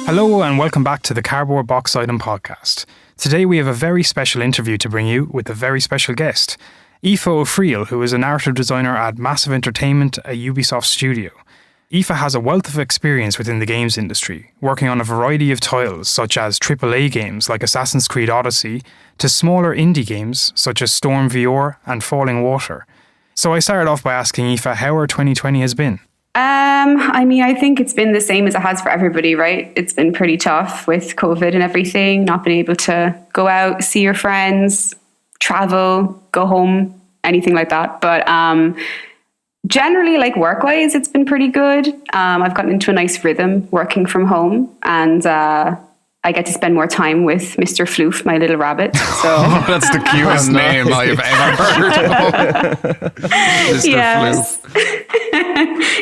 Hello and welcome back to the Cardboard Box Item podcast. Today we have a very special interview to bring you with a very special guest, Aoife O'Friel, who is a narrative designer at Massive Entertainment, a Ubisoft studio. Aoife has a wealth of experience within the games industry, working on a variety of titles such as AAA games like Assassin's Creed Odyssey, to smaller indie games such as Storm VR and Falling Water. So I started off by asking Aoife how her 2020 has been. I think it's been the same as it has for everybody, right? It's been pretty tough with COVID and everything, not being able to go out, see your friends, travel, go home, anything like that. But generally, like work-wise, it's been pretty good. I've gotten into a nice rhythm working from home, and I get to spend more time with Mr.Floof, my little rabbit. So that's the cutest name I've ever heard. Mr.Floof.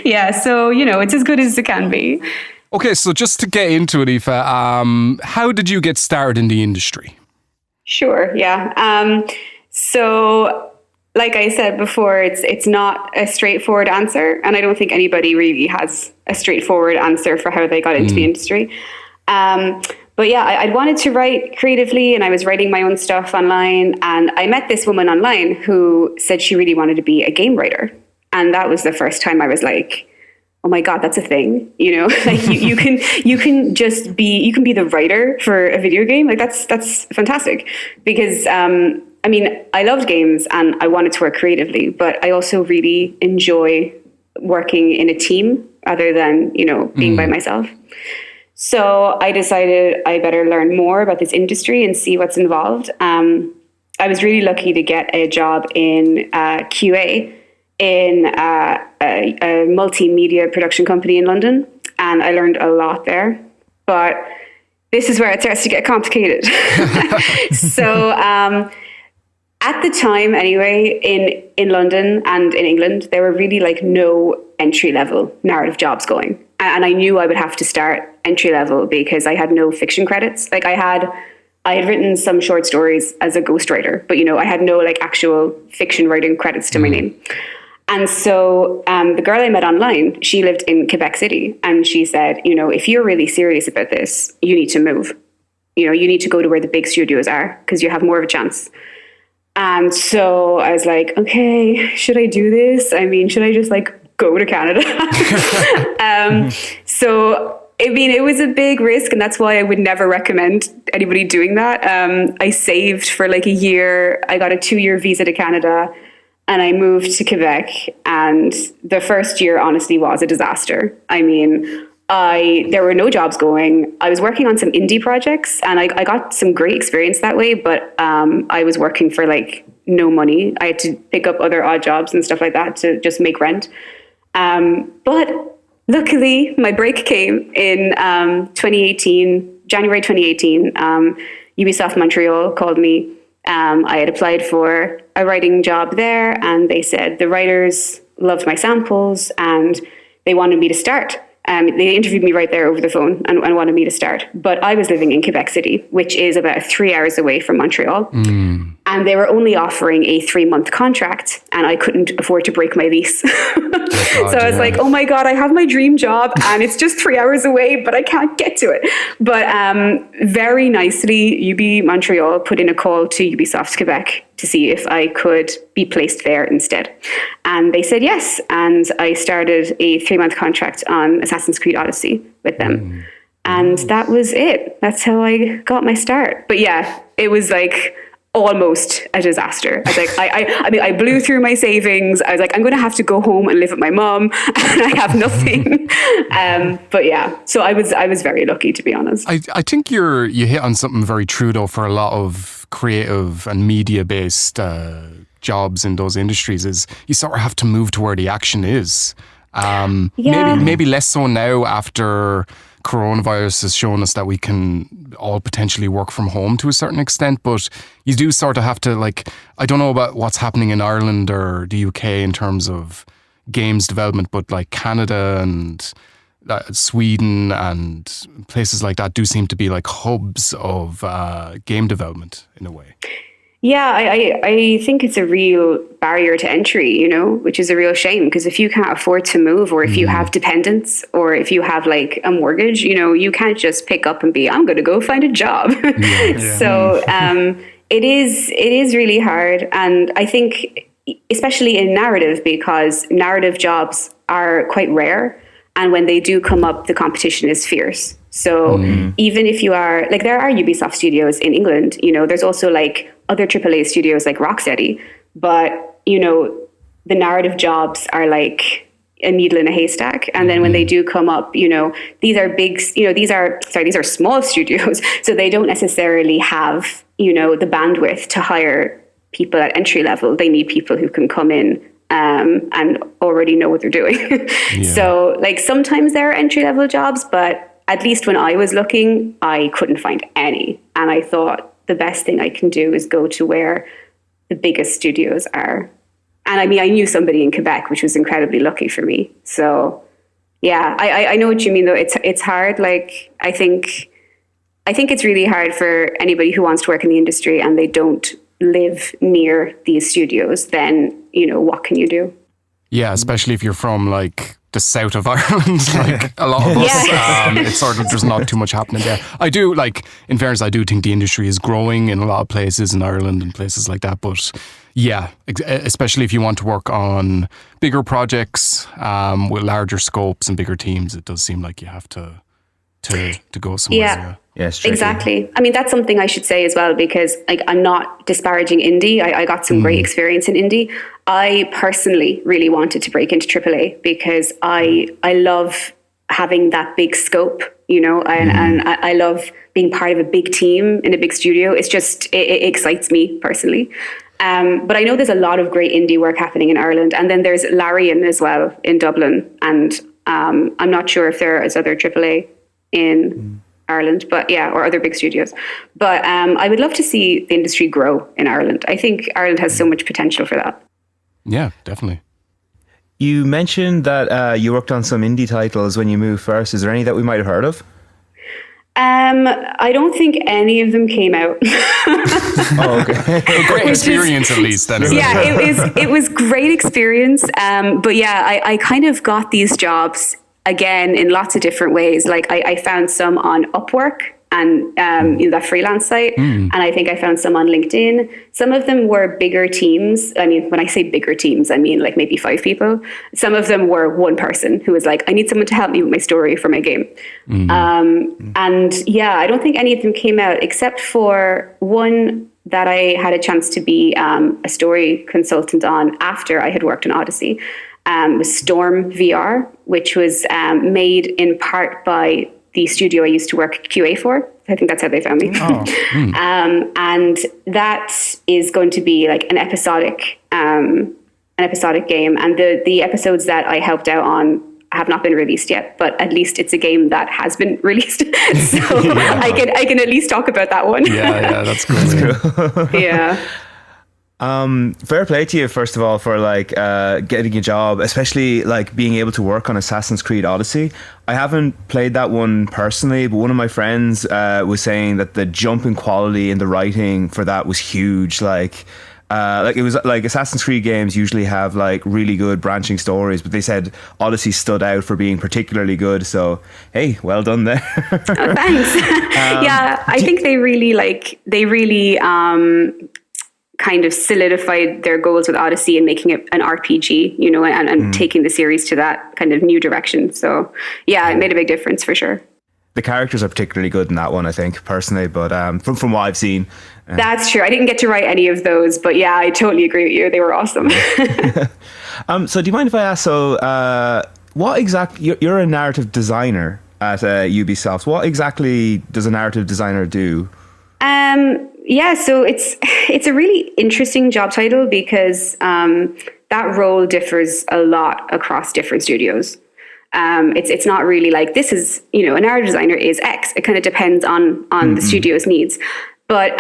Yeah, so, it's as good as it can be. Okay, so just to get into it, Aoife, how did you get started in the industry? Sure, yeah. So, like I said before, it's not a straightforward answer, and I don't think anybody really has a straightforward answer for how they got into the industry. But yeah, I wanted to write creatively, and I was writing my own stuff online, and I met this woman online who said she really wanted to be a game writer. And that was the first time I was like, oh my God, that's a thing. Like you can be the writer for a video game. Like that's fantastic, because I loved games and I wanted to work creatively, but I also really enjoy working in a team rather than, being by myself. So I decided I better learn more about this industry and see what's involved. I was really lucky to get a job in QA in a multimedia production company in London, and I learned a lot there. But this is where it starts to get complicated. So at the time, anyway, in London and in England, there were really like no entry-level narrative jobs going. And I knew I would have to start entry-level because I had no fiction credits. Like I had written some short stories as a ghostwriter, but I had no like actual fiction writing credits to my name. And so the girl I met online, she lived in Quebec City, and she said, if you're really serious about this, you need to move. You need to go to where the big studios are because you have more of a chance. And so I was like, okay, should I do this? Should I just like go to Canada? It was a big risk, and that's why I would never recommend anybody doing that. I saved for like a year. I got a 2-year visa to Canada, and I moved to Quebec. And the first year, honestly, was a disaster. There were no jobs going. I was working on some indie projects, and I got some great experience that way, but I was working for like no money. I had to pick up other odd jobs and stuff like that to just make rent. But luckily, my break came in January 2018. Ubisoft Montreal called me. I had applied for a writing job there, and they said the writers loved my samples and they wanted me to start. They interviewed me right there over the phone and wanted me to start. But I was living in Quebec City, which is about 3 hours away from Montreal. And they were only offering a 3-month contract, and I couldn't afford to break my lease. So I was like, oh my God, I have my dream job and it's just 3 hours away, but I can't get to it. But very nicely, UB Montreal put in a call to Ubisoft Quebec to see if I could be placed there instead. And they said yes. And I started a 3-month contract on Assassin's Creed Odyssey with them. And that was it. That's how I got my start. But yeah, it was like almost a disaster. I was like, I blew through my savings. I was like, I'm going to have to go home and live with my mom, and I have nothing. But yeah, so I was very lucky, to be honest. I think you hit on something very true though for a lot of creative and media based jobs in those industries, is you sort of have to move to where the action is. Maybe less so now after coronavirus has shown us that we can all potentially work from home to a certain extent, but you do sort of have to, like, I don't know about what's happening in Ireland or the UK in terms of games development, but like Canada and Sweden and places like that do seem to be like hubs of game development in a way. Yeah, I think it's a real barrier to entry, which is a real shame, because if you can't afford to move, or if you have dependents, or if you have like a mortgage, you can't just pick up and be, I'm going to go find a job. Yeah. So it is really hard. And I think especially in narrative, because narrative jobs are quite rare. And when they do come up, the competition is fierce. So even if you are, like, there are Ubisoft studios in England, there's also like other AAA studios like Rocksteady, but, the narrative jobs are like a needle in a haystack. And then when they do come up, these are big, these are small studios. So they don't necessarily have, the bandwidth to hire people at entry level. They need people who can come in and already know what they're doing. So like sometimes there are entry level jobs, but at least when I was looking, I couldn't find any. And I thought the best thing I can do is go to where the biggest studios are. And I mean, I knew somebody in Quebec, which was incredibly lucky for me. So yeah, I know what you mean though. It's hard. Like, I think it's really hard for anybody who wants to work in the industry and they don't live near these studios. Then, what can you do? Yeah, especially if you're from like the south of Ireland, like a lot of us, it's sort of, there's not too much happening there. I do, like, in fairness, I do think the industry is growing in a lot of places in Ireland and places like that. But yeah, especially if you want to work on bigger projects with larger scopes and bigger teams, it does seem like you have to go somewhere. Yeah. Yes, exactly. I mean, that's something I should say as well, because like, I'm not disparaging indie. I got some great experience in indie. I personally really wanted to break into AAA because I love having that big scope, and I love being part of a big team in a big studio. It's just, it excites me personally. But I know there's a lot of great indie work happening in Ireland. And then there's Larian as well in Dublin. And I'm not sure if there is other AAA in Ireland, but yeah, or other big studios. But I would love to see the industry grow in Ireland. I think Ireland has so much potential for that. Yeah, definitely. You mentioned that you worked on some indie titles when you moved first. Is there any that we might have heard of? I don't think any of them came out. Oh, okay. A great experience, at least. Then. Yeah, it was great experience. But yeah, I kind of got these jobs again in lots of different ways. Like I found some on Upwork and that freelance site, and I think I found some on LinkedIn. Some of them were bigger teams. I mean, when I say bigger teams, I mean like maybe 5 people. Some of them were one person who was like, I need someone to help me with my story for my game. And yeah, I don't think any of them came out except for one that I had a chance to be a story consultant on after I had worked on Odyssey. Was Storm VR, which was made in part by the studio I used to work QA for. I think that's how they found me. And that is going to be like an episodic game. And the episodes that I helped out on have not been released yet, but at least it's a game that has been released. So I can at least talk about that one. Yeah, that's cool. That's cool. Yeah. Fair play to you, first of all, for like getting a job, especially like being able to work on Assassin's Creed Odyssey. I haven't played that one personally, but one of my friends was saying that the jump in quality in the writing for that was huge. Like it was like Assassin's Creed games usually have like really good branching stories, but they said Odyssey stood out for being particularly good. So hey, well done there. Oh, thanks. Yeah, I think they really kind of solidified their goals with Odyssey and making it an RPG, and taking the series to that kind of new direction. So yeah, it made a big difference for sure. The characters are particularly good in that one, I think, personally, but from what I've seen. That's true. I didn't get to write any of those, but yeah, I totally agree with you. They were awesome. So do you mind if I ask, what exactly, you're a narrative designer at Ubisoft. What exactly does a narrative designer do? Yeah, so it's a really interesting job title because that role differs a lot across different studios. It's not really like this is, a narrative designer is X. It kind of depends on the studio's needs. But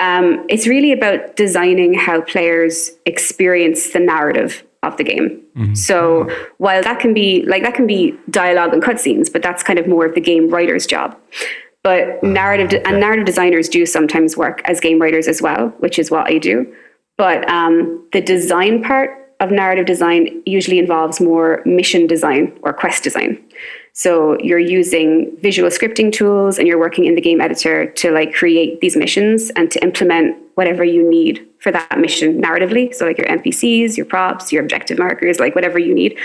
it's really about designing how players experience the narrative of the game. So while that can be dialogue and cutscenes, but that's kind of more of the game writer's job. But narrative designers do sometimes work as game writers as well, which is what I do. But the design part of narrative design usually involves more mission design or quest design. So you're using visual scripting tools and you're working in the game editor to like create these missions and to implement whatever you need for that mission narratively. So like your NPCs, your props, your objective markers, like whatever you need.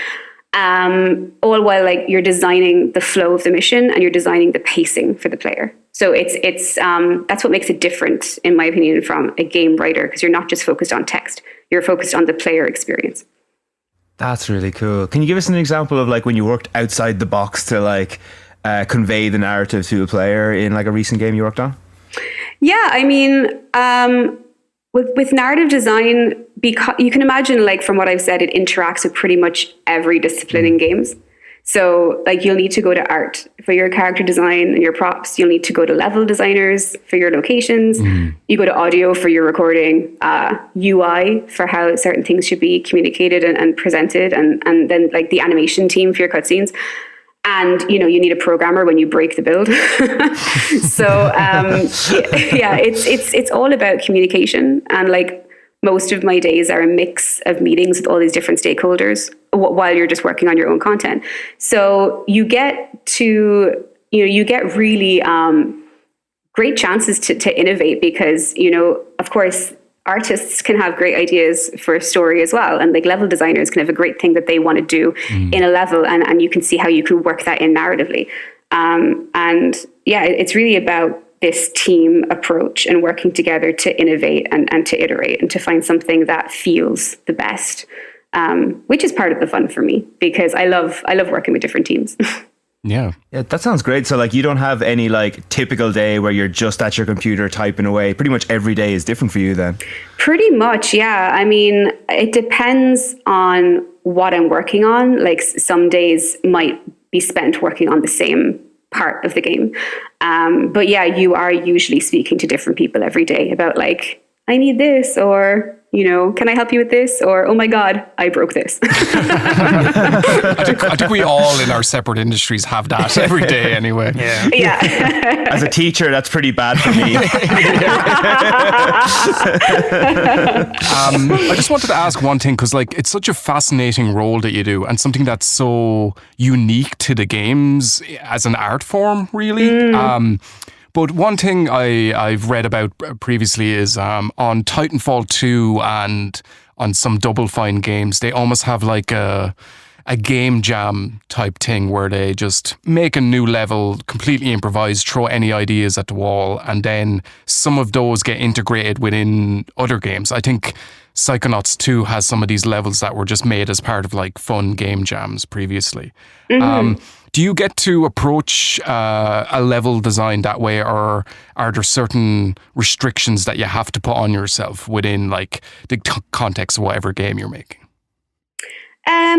All while like you're designing the flow of the mission and you're designing the pacing for the player. So it's that's what makes it different, in my opinion, from a game writer, because you're not just focused on text, you're focused on the player experience. That's really cool. Can you give us an example of like when you worked outside the box to like convey the narrative to a player in like a recent game you worked on? Yeah, I mean, with narrative design, because you can imagine, like from what I've said, it interacts with pretty much every discipline in games. So like you'll need to go to art for your character design and your props. You'll need to go to level designers for your locations. You go to audio for your recording, UI for how certain things should be communicated and presented, and then like the animation team for your cutscenes. And, you know, you need a programmer when you break the build. So, yeah, it's all about communication. And like most of my days are a mix of meetings with all these different stakeholders while you're just working on your own content. So you get to, you know, you get really great chances to innovate because, you know, of course, artists can have great ideas for a story as well. And like level designers can have a great thing that they want to do in a level. And you can see how you can work that in narratively. And yeah, it's really about this team approach and working together to innovate and to iterate and to find something that feels the best, which is part of the fun for me because I love working with different teams. Yeah, that sounds great. So like you don't have any like typical day where you're just at your computer typing away. Pretty much every day is different for you then. Pretty much, yeah. I mean, it depends on what I'm working on. Like some days might be spent working on the same part of the game. But yeah, you are usually speaking to different people every day about like, I need this, or, you know, can I help you with this? Or, oh my God, I broke this. I think we all in our separate industries have that every day anyway. Yeah. As a teacher, that's pretty bad for me. I just wanted to ask one thing, because like it's such a fascinating role that you do and something that's so unique to the games as an art form, really. But one thing I've read about previously is on Titanfall 2 and on some Double Fine games, they almost have like a game jam type thing where they just make a new level, completely improvised, throw any ideas at the wall, and then some of those get integrated within other games. I think Psychonauts 2 has some of these levels that were just made as part of like fun game jams previously. Do you get to approach a level design that way, or are there certain restrictions that you have to put on yourself within like the context of whatever game you're making?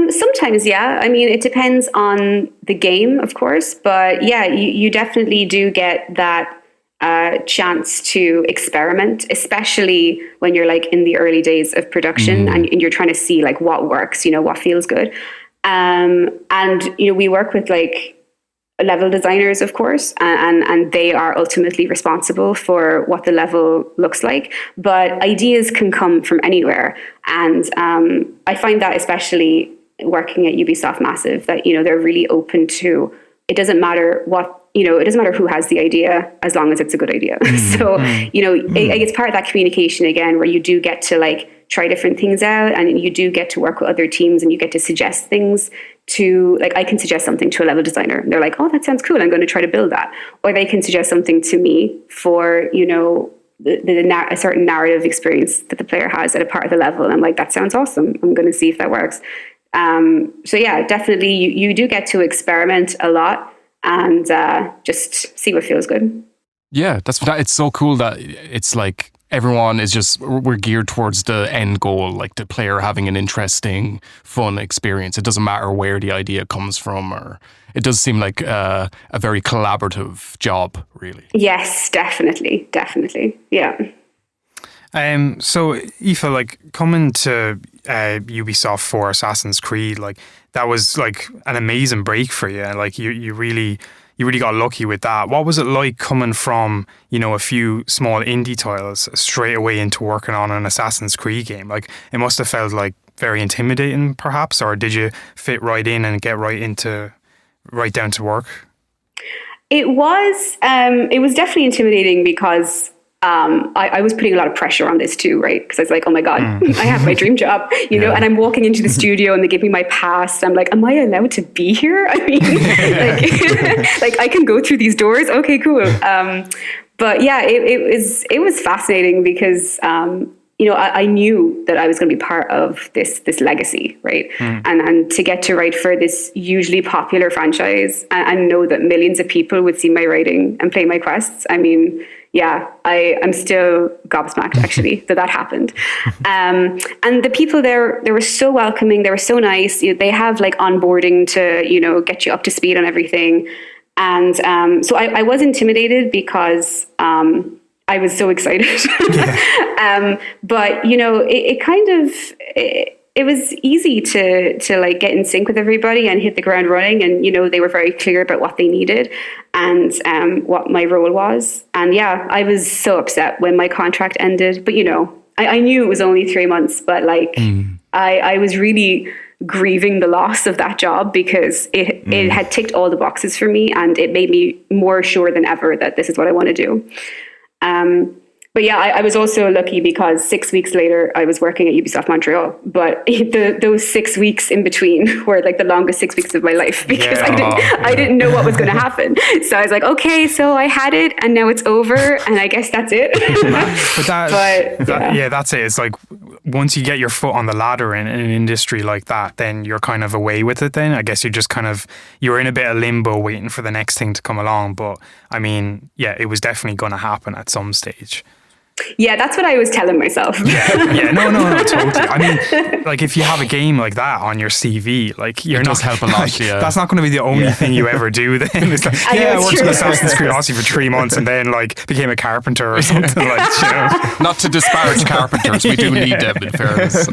Sometimes, yeah. I mean, it depends on the game, of course, but yeah, you definitely do get that chance to experiment, especially when you're like in the early days of production and you're trying to see like what works, you know, what feels good. And, you know, we work with like level designers, of course, and they are ultimately responsible for what the level looks like. But ideas can come from anywhere. And I find that especially working at Ubisoft Massive, that, you know, they're really open to, it doesn't matter what, you know, it doesn't matter who has the idea as long as it's a good idea. So, you know, it's part of that communication again, where you do get to like try different things out and you do get to work with other teams and you get to suggest things to, like, I can suggest something to a level designer and they're like, oh, that sounds cool, I'm going to try to build that. Or they can suggest something to me for, you know, a certain narrative experience that the player has at a part of the level. And I'm like, that sounds awesome, I'm going to see if that works. So yeah, definitely you do get to experiment a lot and just see what feels good. Yeah, it's so cool that it's like everyone is just, we're geared towards the end goal, like the player having an interesting, fun experience. It doesn't matter where the idea comes from, or it does seem like a very collaborative job, really. Yes, definitely. Yeah. So Aoife, like coming to Ubisoft for Assassin's Creed, like that was like an amazing break for you. Like you really you really got lucky with that. What was it like coming from, a few small indie titles straight away into working on an Assassin's Creed game? Like, it must have felt like very intimidating, perhaps, or did you fit right in and get right down to work? It was definitely intimidating because I was putting a lot of pressure on this too, right? Because I was like, oh my God, I have my dream job, and I'm walking into the studio and they give me my pass. I'm like, am I allowed to be here? I mean, like I can go through these doors. Okay, cool. But yeah, it was fascinating because, I knew that I was going to be part of this legacy, right? And to get to write for this hugely popular franchise and know that millions of people would see my writing and play my quests. I mean, yeah, I'm still gobsmacked actually that happened. And the people there, they were so welcoming. They were so nice. They have like onboarding to, get you up to speed on everything. And so I was intimidated because I was so excited. But it was easy to like get in sync with everybody and hit the ground running. And, they were very clear about what they needed and what my role was. And yeah, I was so upset when my contract ended, but I knew it was only 3 months, but like I was really grieving the loss of that job because it had ticked all the boxes for me and it made me more sure than ever that this is what I want to do. But yeah, I was also lucky because 6 weeks later I was working at Ubisoft Montreal. But those 6 weeks in between were like the longest 6 weeks of my life because I didn't know what was going to happen. So I was like, okay, so I had it and now it's over, and I guess that's it. That's it. It's like once you get your foot on the ladder in an industry like that, then you're kind of away with it. Then I guess you're in a bit of limbo waiting for the next thing to come along. But I mean, yeah, it was definitely going to happen at some stage. Yeah, that's what I was telling myself. No, totally. I mean, like if you have a game like that on your CV, like it does help a lot. Like, that's not going to be the only thing you ever do. Then it's like, I worked in Assassin's Creed Odyssey for 3 months and then like became a carpenter or something like. Not to disparage carpenters, we do need them in fairness.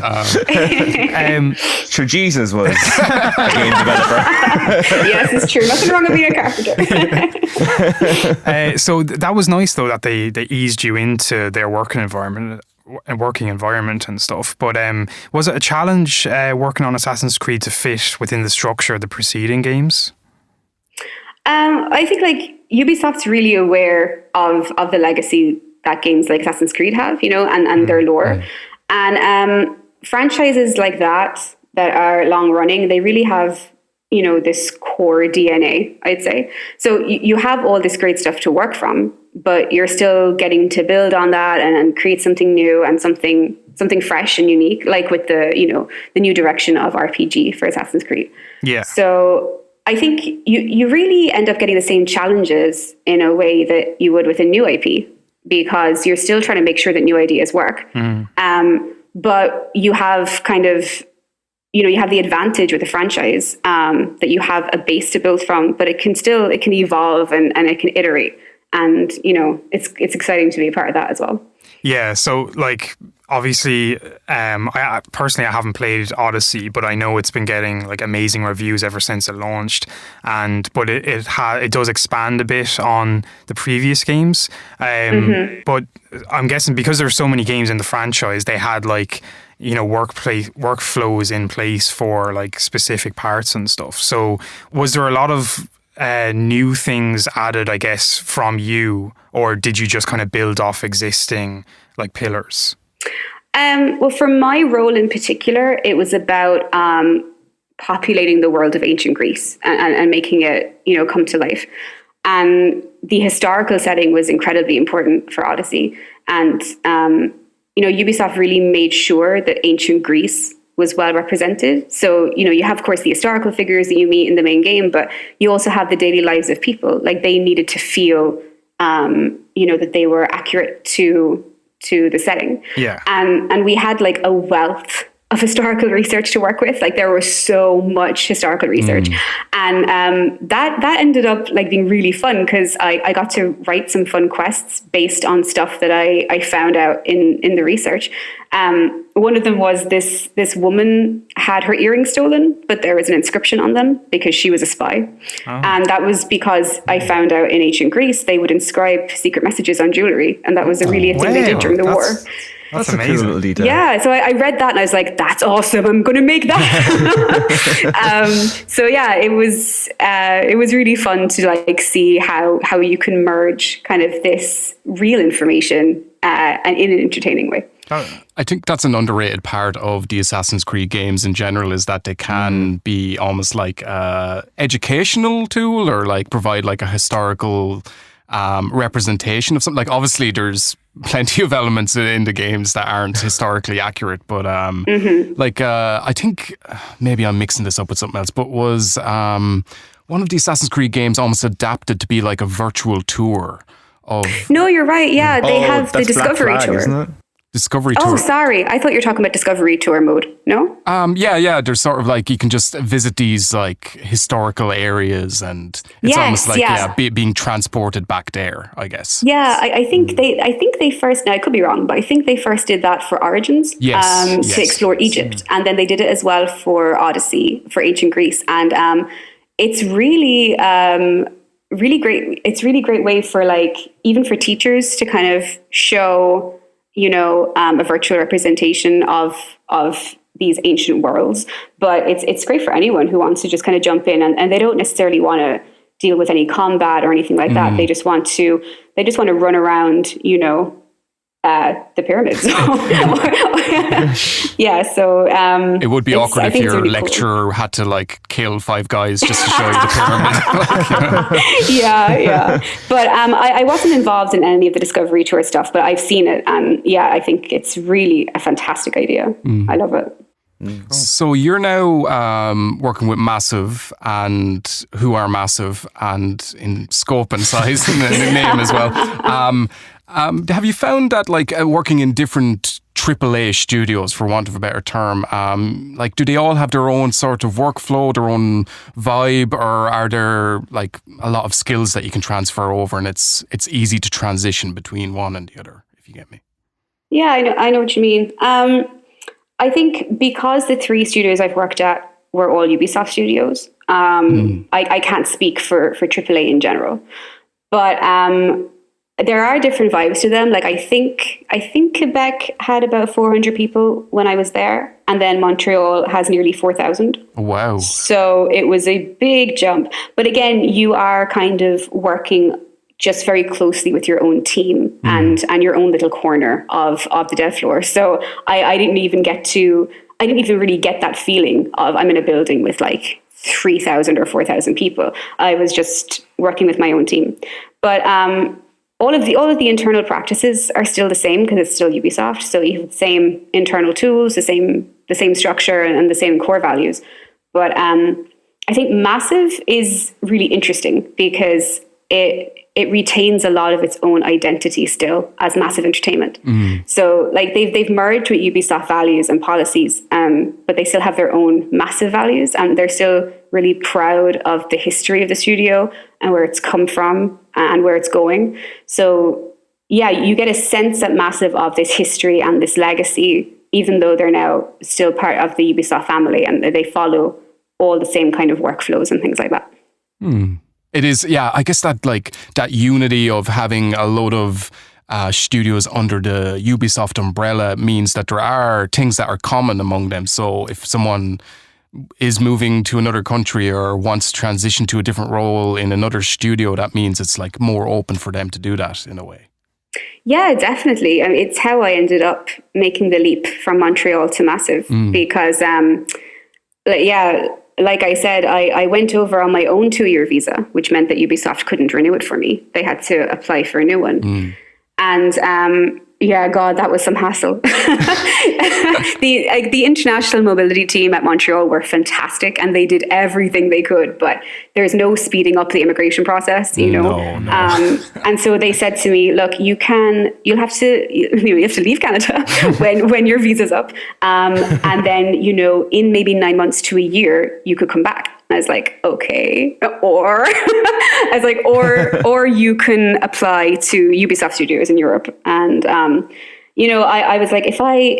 Sure, Jesus was a game developer. Yes, it's true. Nothing wrong with being a carpenter. So that was nice though that they eased you into their working environment and stuff. But was it a challenge working on Assassin's Creed to fit within the structure of the preceding games? I think like Ubisoft's really aware of the legacy that games like Assassin's Creed have, and their lore. And franchises like that are long running, they really have this core DNA, I'd say. So you have all this great stuff to work from, but you're still getting to build on that and create something new and something fresh and unique, like with the new direction of RPG for Assassin's Creed. Yeah. So I think you really end up getting the same challenges in a way that you would with a new IP, because you're still trying to make sure that new ideas work. But you have kind of you have the advantage with a franchise that you have a base to build from, but it can evolve and it can iterate. And, it's exciting to be a part of that as well. Yeah. So like, obviously, I personally haven't played Odyssey, but I know it's been getting like amazing reviews ever since it launched. But it does expand a bit on the previous games. But I'm guessing because there's so many games in the franchise, they had like, workflows in place for like specific parts and stuff. So was there a lot of new things added, I guess, from you, or did you just kind of build off existing like pillars? Well, for my role in particular, it was about populating the world of ancient Greece and making it, come to life. And the historical setting was incredibly important for Odyssey. And, Ubisoft really made sure that ancient Greece was well represented. So, you have, of course, the historical figures that you meet in the main game, but you also have the daily lives of people. Like they needed to feel, that they were accurate to the setting. Yeah. And we had like a wealth of historical research to work with. Like there was so much historical research, and that ended up like being really fun because I got to write some fun quests based on stuff that I found out in the research. One of them was this woman had her earrings stolen, but there was an inscription on them because she was a spy. And that was because I found out in ancient Greece, they would inscribe secret messages on jewelry. And that was really a thing they did during the war. That's a amazing. cool little detail. Yeah, so I read that and I was like, that's awesome. I'm going to make that. So yeah, it was really fun to like see how you can merge kind of this real information and in an entertaining way. I think that's an underrated part of the Assassin's Creed games in general, is that they can be almost like a educational tool or like provide like a historical representation of something. Like obviously there's plenty of elements in the games that aren't historically accurate, but I think maybe I'm mixing this up with something else, but was one of the Assassin's Creed games almost adapted to be like a virtual tour of... No, you're right. Yeah, they have the Discovery Black Flag, Tour. isn't it? Discovery Oh, Tour. sorry. I thought you were talking about Discovery Tour mode. No? Yeah. There's sort of like you can just visit these like historical areas, and it's almost like being transported back there, I guess. Yeah, I think they first. Now I could be wrong, but I think they first did that for Origins. Yes. To explore Egypt, and then they did it as well for Odyssey for ancient Greece, and it's really great. It's really great way for like even for teachers to kind of show, a virtual representation of these ancient worlds. But it's great for anyone who wants to just kind of jump in and they don't necessarily want to deal with any combat or anything like that. They just want to run around, the pyramids. Yeah, so it would be awkward if your really lecturer cool. had to like kill 5 guys just to show you the pyramid. Yeah. But I wasn't involved in any of the Discovery Tour stuff, but I've seen it, and yeah, I think it's really a fantastic idea. I love it. So you're now working with Massive, and who are Massive, and in scope and size and in name as well. Have you found that like working in different AAA studios, for want of a better term, like do they all have their own sort of workflow, their own vibe, or are there like a lot of skills that you can transfer over and it's easy to transition between one and the other, if you get me? Yeah, I know what you mean. I think because the 3 studios I've worked at were all Ubisoft studios, I can't speak for AAA in general, but there are different vibes to them. Like I think Quebec had about 400 people when I was there, and then Montreal has nearly 4,000. Wow! So it was a big jump. But again, you are kind of working just very closely with your own team and your own little corner of the dev floor. So I didn't even really get that feeling of I'm in a building with like 3,000 or 4,000 people. I was just working with my own team. But all of the internal practices are still the same because it's still Ubisoft. So you have the same internal tools, the same structure and the same core values. But I think Massive is really interesting because it retains a lot of its own identity still as Massive Entertainment. So like they've merged with Ubisoft values and policies, but they still have their own Massive values, and they're still really proud of the history of the studio and where it's come from and where it's going. So yeah, you get a sense at Massive of this history and this legacy, even though they're now still part of the Ubisoft family and they follow all the same kind of workflows and things like that. It is, yeah, I guess that like that unity of having a load of studios under the Ubisoft umbrella means that there are things that are common among them. So if someone is moving to another country or wants to transition to a different role in another studio, that means it's like more open for them to do that in a way. Yeah, definitely. I mean, it's how I ended up making the leap from Montreal to Massive because, like I said, I went over on my own 2-year visa, which meant that Ubisoft couldn't renew it for me. They had to apply for a new one. And Yeah, God, that was some hassle. The international mobility team at Montreal were fantastic, and they did everything they could. But there's no speeding up the immigration process, No. And so they said to me, "Look, you'll have to leave Canada when your visa's up, and then in maybe 9 months to a year, you could come back." I was like, okay, or or you can apply to Ubisoft studios in Europe. And, I was like, if I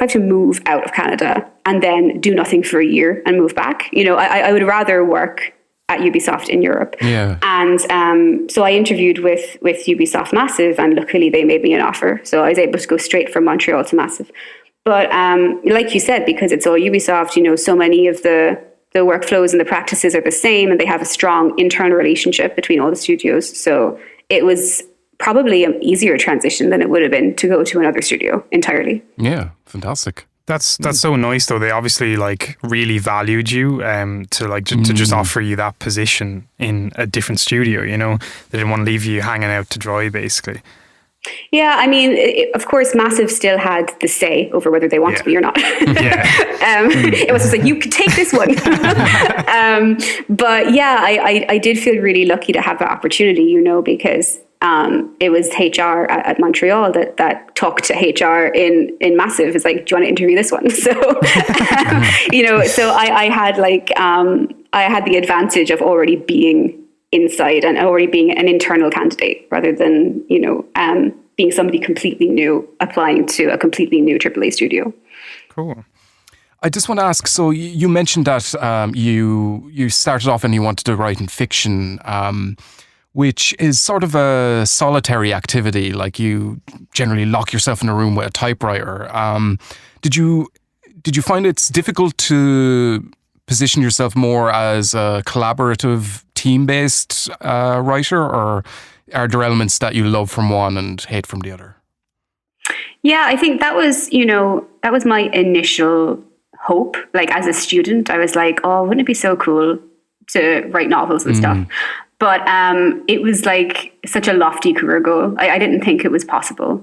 have to move out of Canada and then do nothing for a year and move back, I would rather work at Ubisoft in Europe. Yeah. And so I interviewed with Ubisoft Massive, and luckily they made me an offer. So I was able to go straight from Montreal to Massive. But like you said, because it's all Ubisoft, so many of the workflows and the practices are the same, and they have a strong internal relationship between all the studios. So it was probably an easier transition than it would have been to go to another studio entirely. Yeah, fantastic. That's so nice though. They obviously really valued you to just offer you that position in a different studio. They didn't want to leave you hanging out to dry, basically. Yeah, I mean, of course, Massive still had the say over whether they wanted me or not. It was just like, you could take this one. But yeah, I did feel really lucky to have that opportunity, because it was HR at Montreal that talked to HR in Massive. It's like, do you want to interview this one? So, so I had I had the advantage of already being inside and already being an internal candidate rather than, being somebody completely new applying to a completely new AAA studio. Cool. I just want to ask, so you mentioned that you started off and you wanted to write in fiction, which is sort of a solitary activity, like you generally lock yourself in a room with a typewriter. Did you find it's difficult to position yourself more as a collaborative, team-based writer, or are there elements that you love from one and hate from the other? Yeah, I think that was my initial hope. Like as a student, I was like, oh, wouldn't it be so cool to write novels and stuff? But it was like such a lofty career goal. I didn't think it was possible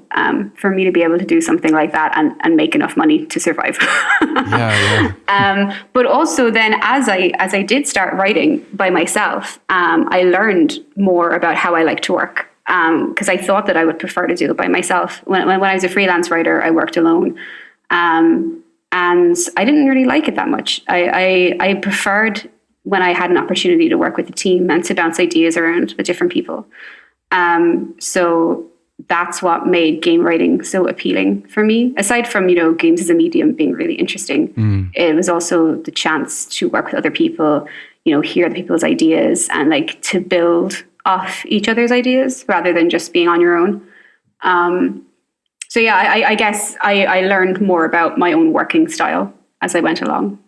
for me to be able to do something like that and make enough money to survive. But also then as I did start writing by myself, I learned more about how I like to work. Because I thought that I would prefer to do it by myself. When I was a freelance writer, I worked alone. And I didn't really like it that much. I preferred when I had an opportunity to work with a team and to bounce ideas around with different people. So that's what made game writing so appealing for me. Aside from, games as a medium being really interesting, it was also the chance to work with other people, hear other people's ideas and to build off each other's ideas rather than just being on your own. So yeah, I guess I learned more about my own working style as I went along.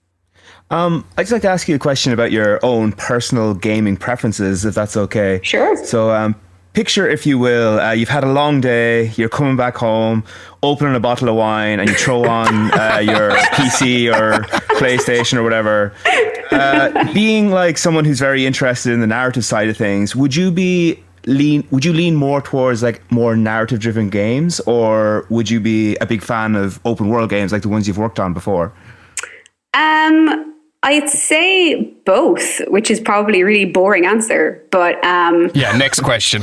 I'd just like to ask you a question about your own personal gaming preferences, if that's okay. Sure. So picture, if you will, you've had a long day, you're coming back home, opening a bottle of wine, and you throw on your PC or PlayStation or whatever. Being like someone who's very interested in the narrative side of things, would you lean more towards more narrative driven games, or would you be a big fan of open world games like the ones you've worked on before? I'd say both, which is probably a really boring answer, but yeah, next question.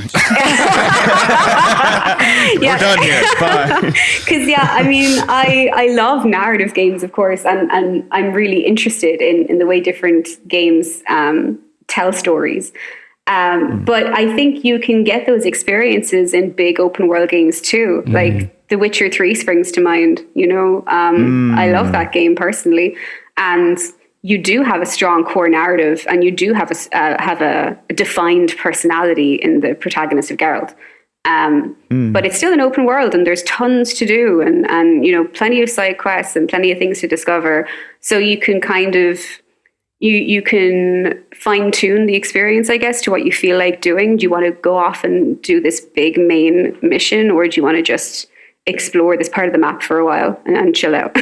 We're done here. Bye. Because I mean, I love narrative games, of course, and I'm really interested in the way different games tell stories. But I think you can get those experiences in big open world games too. Like The Witcher 3 springs to mind, I love that game personally. And you do have a strong core narrative, and you do have a defined personality in the protagonist of Geralt. But it's still an open world, and there's tons to do, and plenty of side quests and plenty of things to discover. So you can kind of you can fine tune the experience, I guess, to what you feel like doing. Do you want to go off and do this big main mission, or do you want to just explore this part of the map for a while and chill out?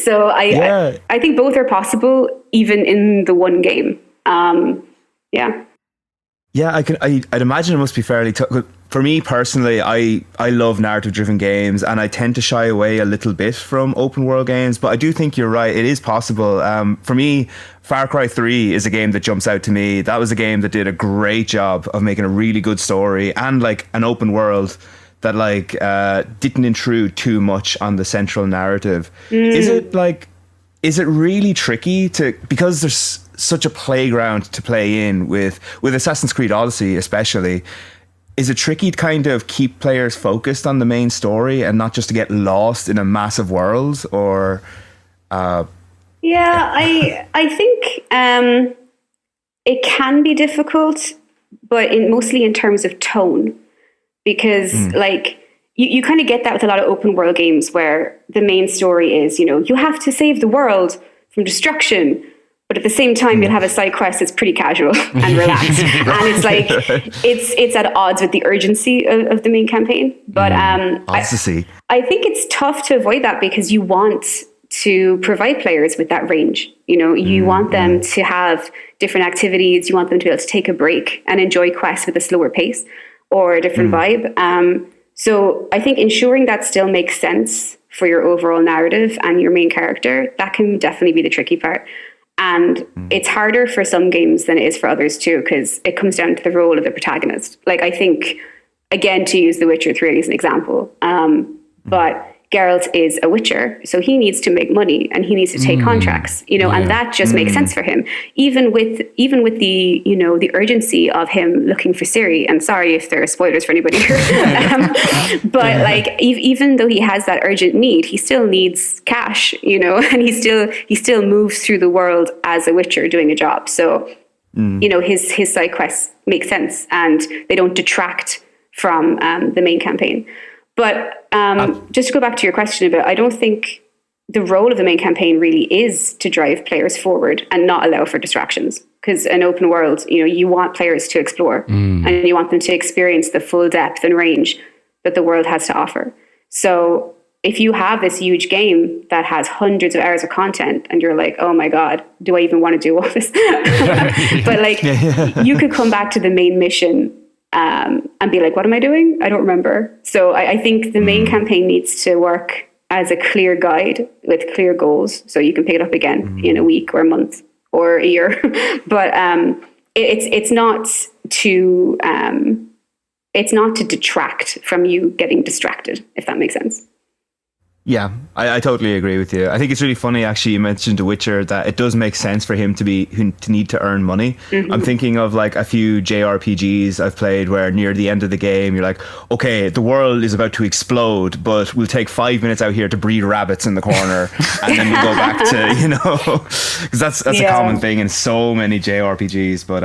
So I think both are possible, even in the one game. Yeah, I'd imagine it must be fairly tough. for me personally, I love narrative-driven games, and I tend to shy away a little bit from open-world games. But I do think you're right; it is possible. For me, Far Cry 3 is a game that jumps out to me. That was a game that did a great job of making a really good story and like an open world that like didn't intrude too much on the central narrative. Is it really tricky because there's such a playground to play in with Assassin's Creed Odyssey especially? Is it tricky to kind of keep players focused on the main story and not just to get lost in a massive world? Or yeah, I think it can be difficult, but mostly in terms of tone, because like you kind of get that with a lot of open world games where the main story is, you have to save the world from destruction. But at the same time, you'll have a side quest that's pretty casual and relaxed. And it's like, it's at odds with the urgency of the main campaign. But Odyssey. I think it's tough to avoid that because you want to provide players with that range. You want them to have different activities. You want them to be able to take a break and enjoy quests with a slower pace or a different vibe. So I think ensuring that still makes sense for your overall narrative and your main character, that can definitely be the tricky part. And it's harder for some games than it is for others too, because it comes down to the role of the protagonist. Like, I think, again, to use The Witcher 3 as an example, but Geralt is a witcher, so he needs to make money and he needs to take contracts, and that just makes sense for him. Even with the, the urgency of him looking for Ciri, and sorry if there are spoilers for anybody here, but like, even though he has that urgent need, he still needs cash, and he still moves through the world as a witcher doing a job. So, his side quests make sense and they don't detract from the main campaign. But just to go back to your question a bit, I don't think the role of the main campaign really is to drive players forward and not allow for distractions. Because an open world, you want players to explore and you want them to experience the full depth and range that the world has to offer. So if you have this huge game that has hundreds of hours of content and you're like, oh my God, do I even want to do all this? But like, you could come back to the main mission and be like, what am I doing? I don't remember. So I think the main campaign needs to work as a clear guide with clear goals, so you can pick it up again in a week or a month or a year. But it's not to detract from you getting distracted, if that makes sense. Yeah, I totally agree with you. I think it's really funny, actually, you mentioned The Witcher, that it does make sense for him to need to earn money. I'm thinking of like a few JRPGs I've played where near the end of the game, you're like, okay, the world is about to explode, but we'll take 5 minutes out here to breed rabbits in the corner. And then we'll go back to, because that's a common thing in so many JRPGs. But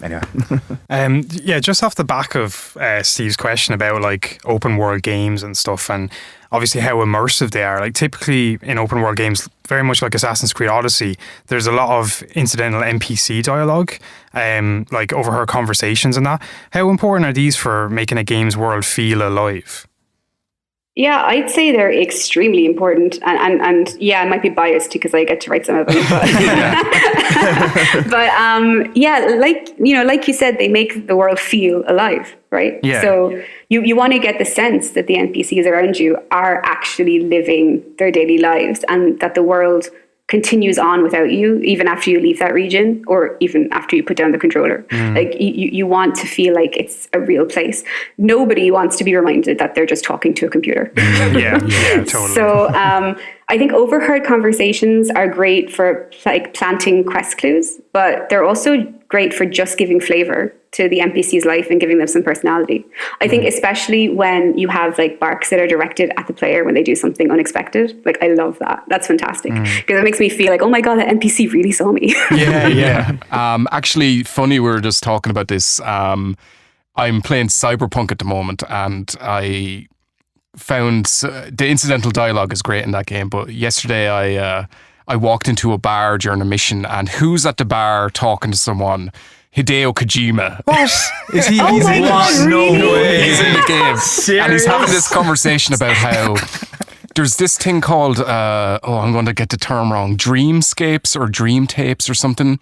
anyway. Just off the back of Steve's question about like open world games and stuff, and obviously how immersive they are. Like, typically in open world games, very much like Assassin's Creed Odyssey, there's a lot of incidental NPC dialogue, like overheard conversations and that. How important are these for making a game's world feel alive? Yeah, I'd say they're extremely important, and yeah, I might be biased because I get to write some of them. But like you said, they make the world feel alive, right? Yeah. So you want to get the sense that the NPCs around you are actually living their daily lives, and that the world continues on without you, even after you leave that region, or even after you put down the controller. Like, you want to feel like it's a real place. Nobody wants to be reminded that they're just talking to a computer. Yeah, totally. So I think overheard conversations are great for like planting quest clues, but they're also great for just giving flavor to the NPC's life and giving them some personality. I think especially when you have like barks that are directed at the player when they do something unexpected. Like, I love that. That's fantastic, because it makes me feel like, oh my God, that NPC really saw me. Yeah. Actually, funny, we were just talking about this. I'm playing Cyberpunk at the moment, and I found the incidental dialogue is great in that game. But yesterday I walked into a bar during a mission, and who's at the bar talking to someone? Hideo Kojima. What? Is he? Oh my God, really? No way. He's in the game. Serious? And he's having this conversation about how there's this thing called, I'm going to get the term wrong, dreamscapes or dream tapes or something,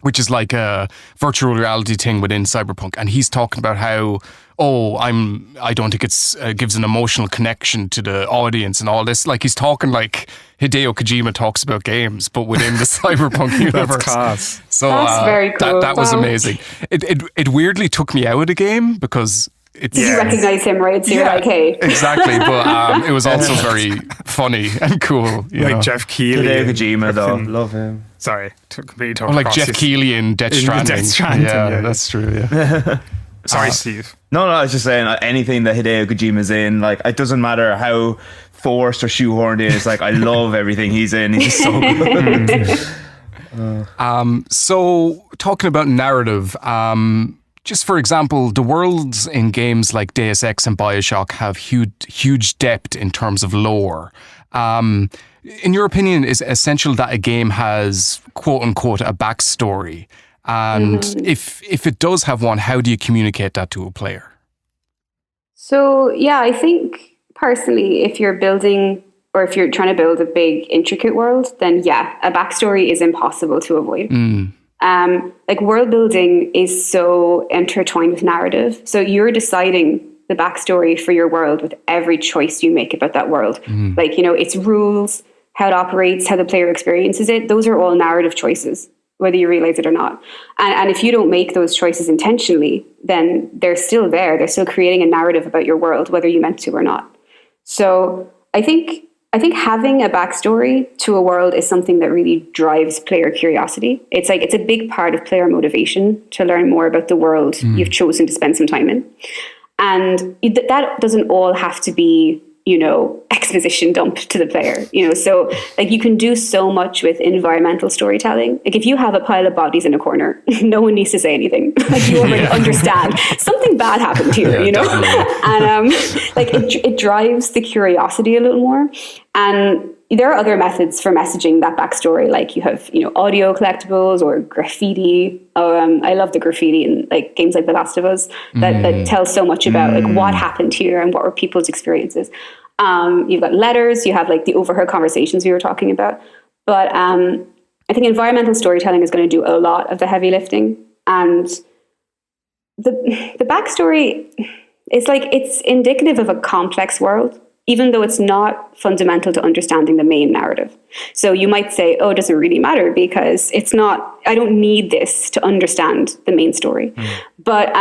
which is like a virtual reality thing within Cyberpunk, and he's talking about how, I don't think it's gives an emotional connection to the audience and all this. Like he's talking like Hideo Kojima talks about games, but within the Cyberpunk universe. That's class. So That's very cool. that was Wow. amazing. It weirdly took me out of the game because it's You recognize him, right? So you're like, hey. exactly. But it was also very funny and cool. You Like know? Jeff Keighley. Hideo and Kojima, though. frickin- Love him. Sorry, completely talked Or like across Jeff you. Keighley in Death In Stranding. Death Stranding, yeah. That's true. Yeah. Sorry, Steve. No, I was just saying anything that Hideo Kojima's in, like it doesn't matter how forced or shoehorned it is. Like I love everything he's in. He's just so good. So talking about narrative, just for example, the worlds in games like Deus Ex and Bioshock have huge depth in terms of lore. In your opinion, is it essential that a game has quote unquote a backstory? And if it does have one, how do you communicate that to a player? So, yeah, I think personally, if you're building or if you're trying to build a big, intricate world, then yeah, a backstory is impossible to avoid. Like world building is so intertwined with narrative. So you're deciding the backstory for your world with every choice you make about that world. Like, you know, its rules, how it operates, how the player experiences it. Those are all narrative choices, whether you realize it or not. And if you don't make those choices intentionally, then they're still there. They're still creating a narrative about your world, whether you meant to or not. So I think having a backstory to a world is something that really drives player curiosity. It's like, it's a big part of player motivation to learn more about the world you've chosen to spend some time in. And that doesn't all have to be, you know, exposition dump to the player, you know. So like you can do so much with environmental storytelling. Like if you have a pile of bodies in a corner, no one needs to say anything. Like you already understand something bad happened here, you know. And like it drives the curiosity a little more. And there are other methods for messaging that backstory. Like you have, you know, audio collectibles or graffiti. I love the graffiti in like games like The Last of Us that tell so much about like what happened here and what were people's experiences. You've got letters, you have like the overheard conversations we were talking about. But I think environmental storytelling is going to do a lot of the heavy lifting. And the backstory is like, it's indicative of a complex world, even though it's not fundamental to understanding the main narrative. So you might say, oh, it doesn't really matter because it's not, I don't need this to understand the main story. But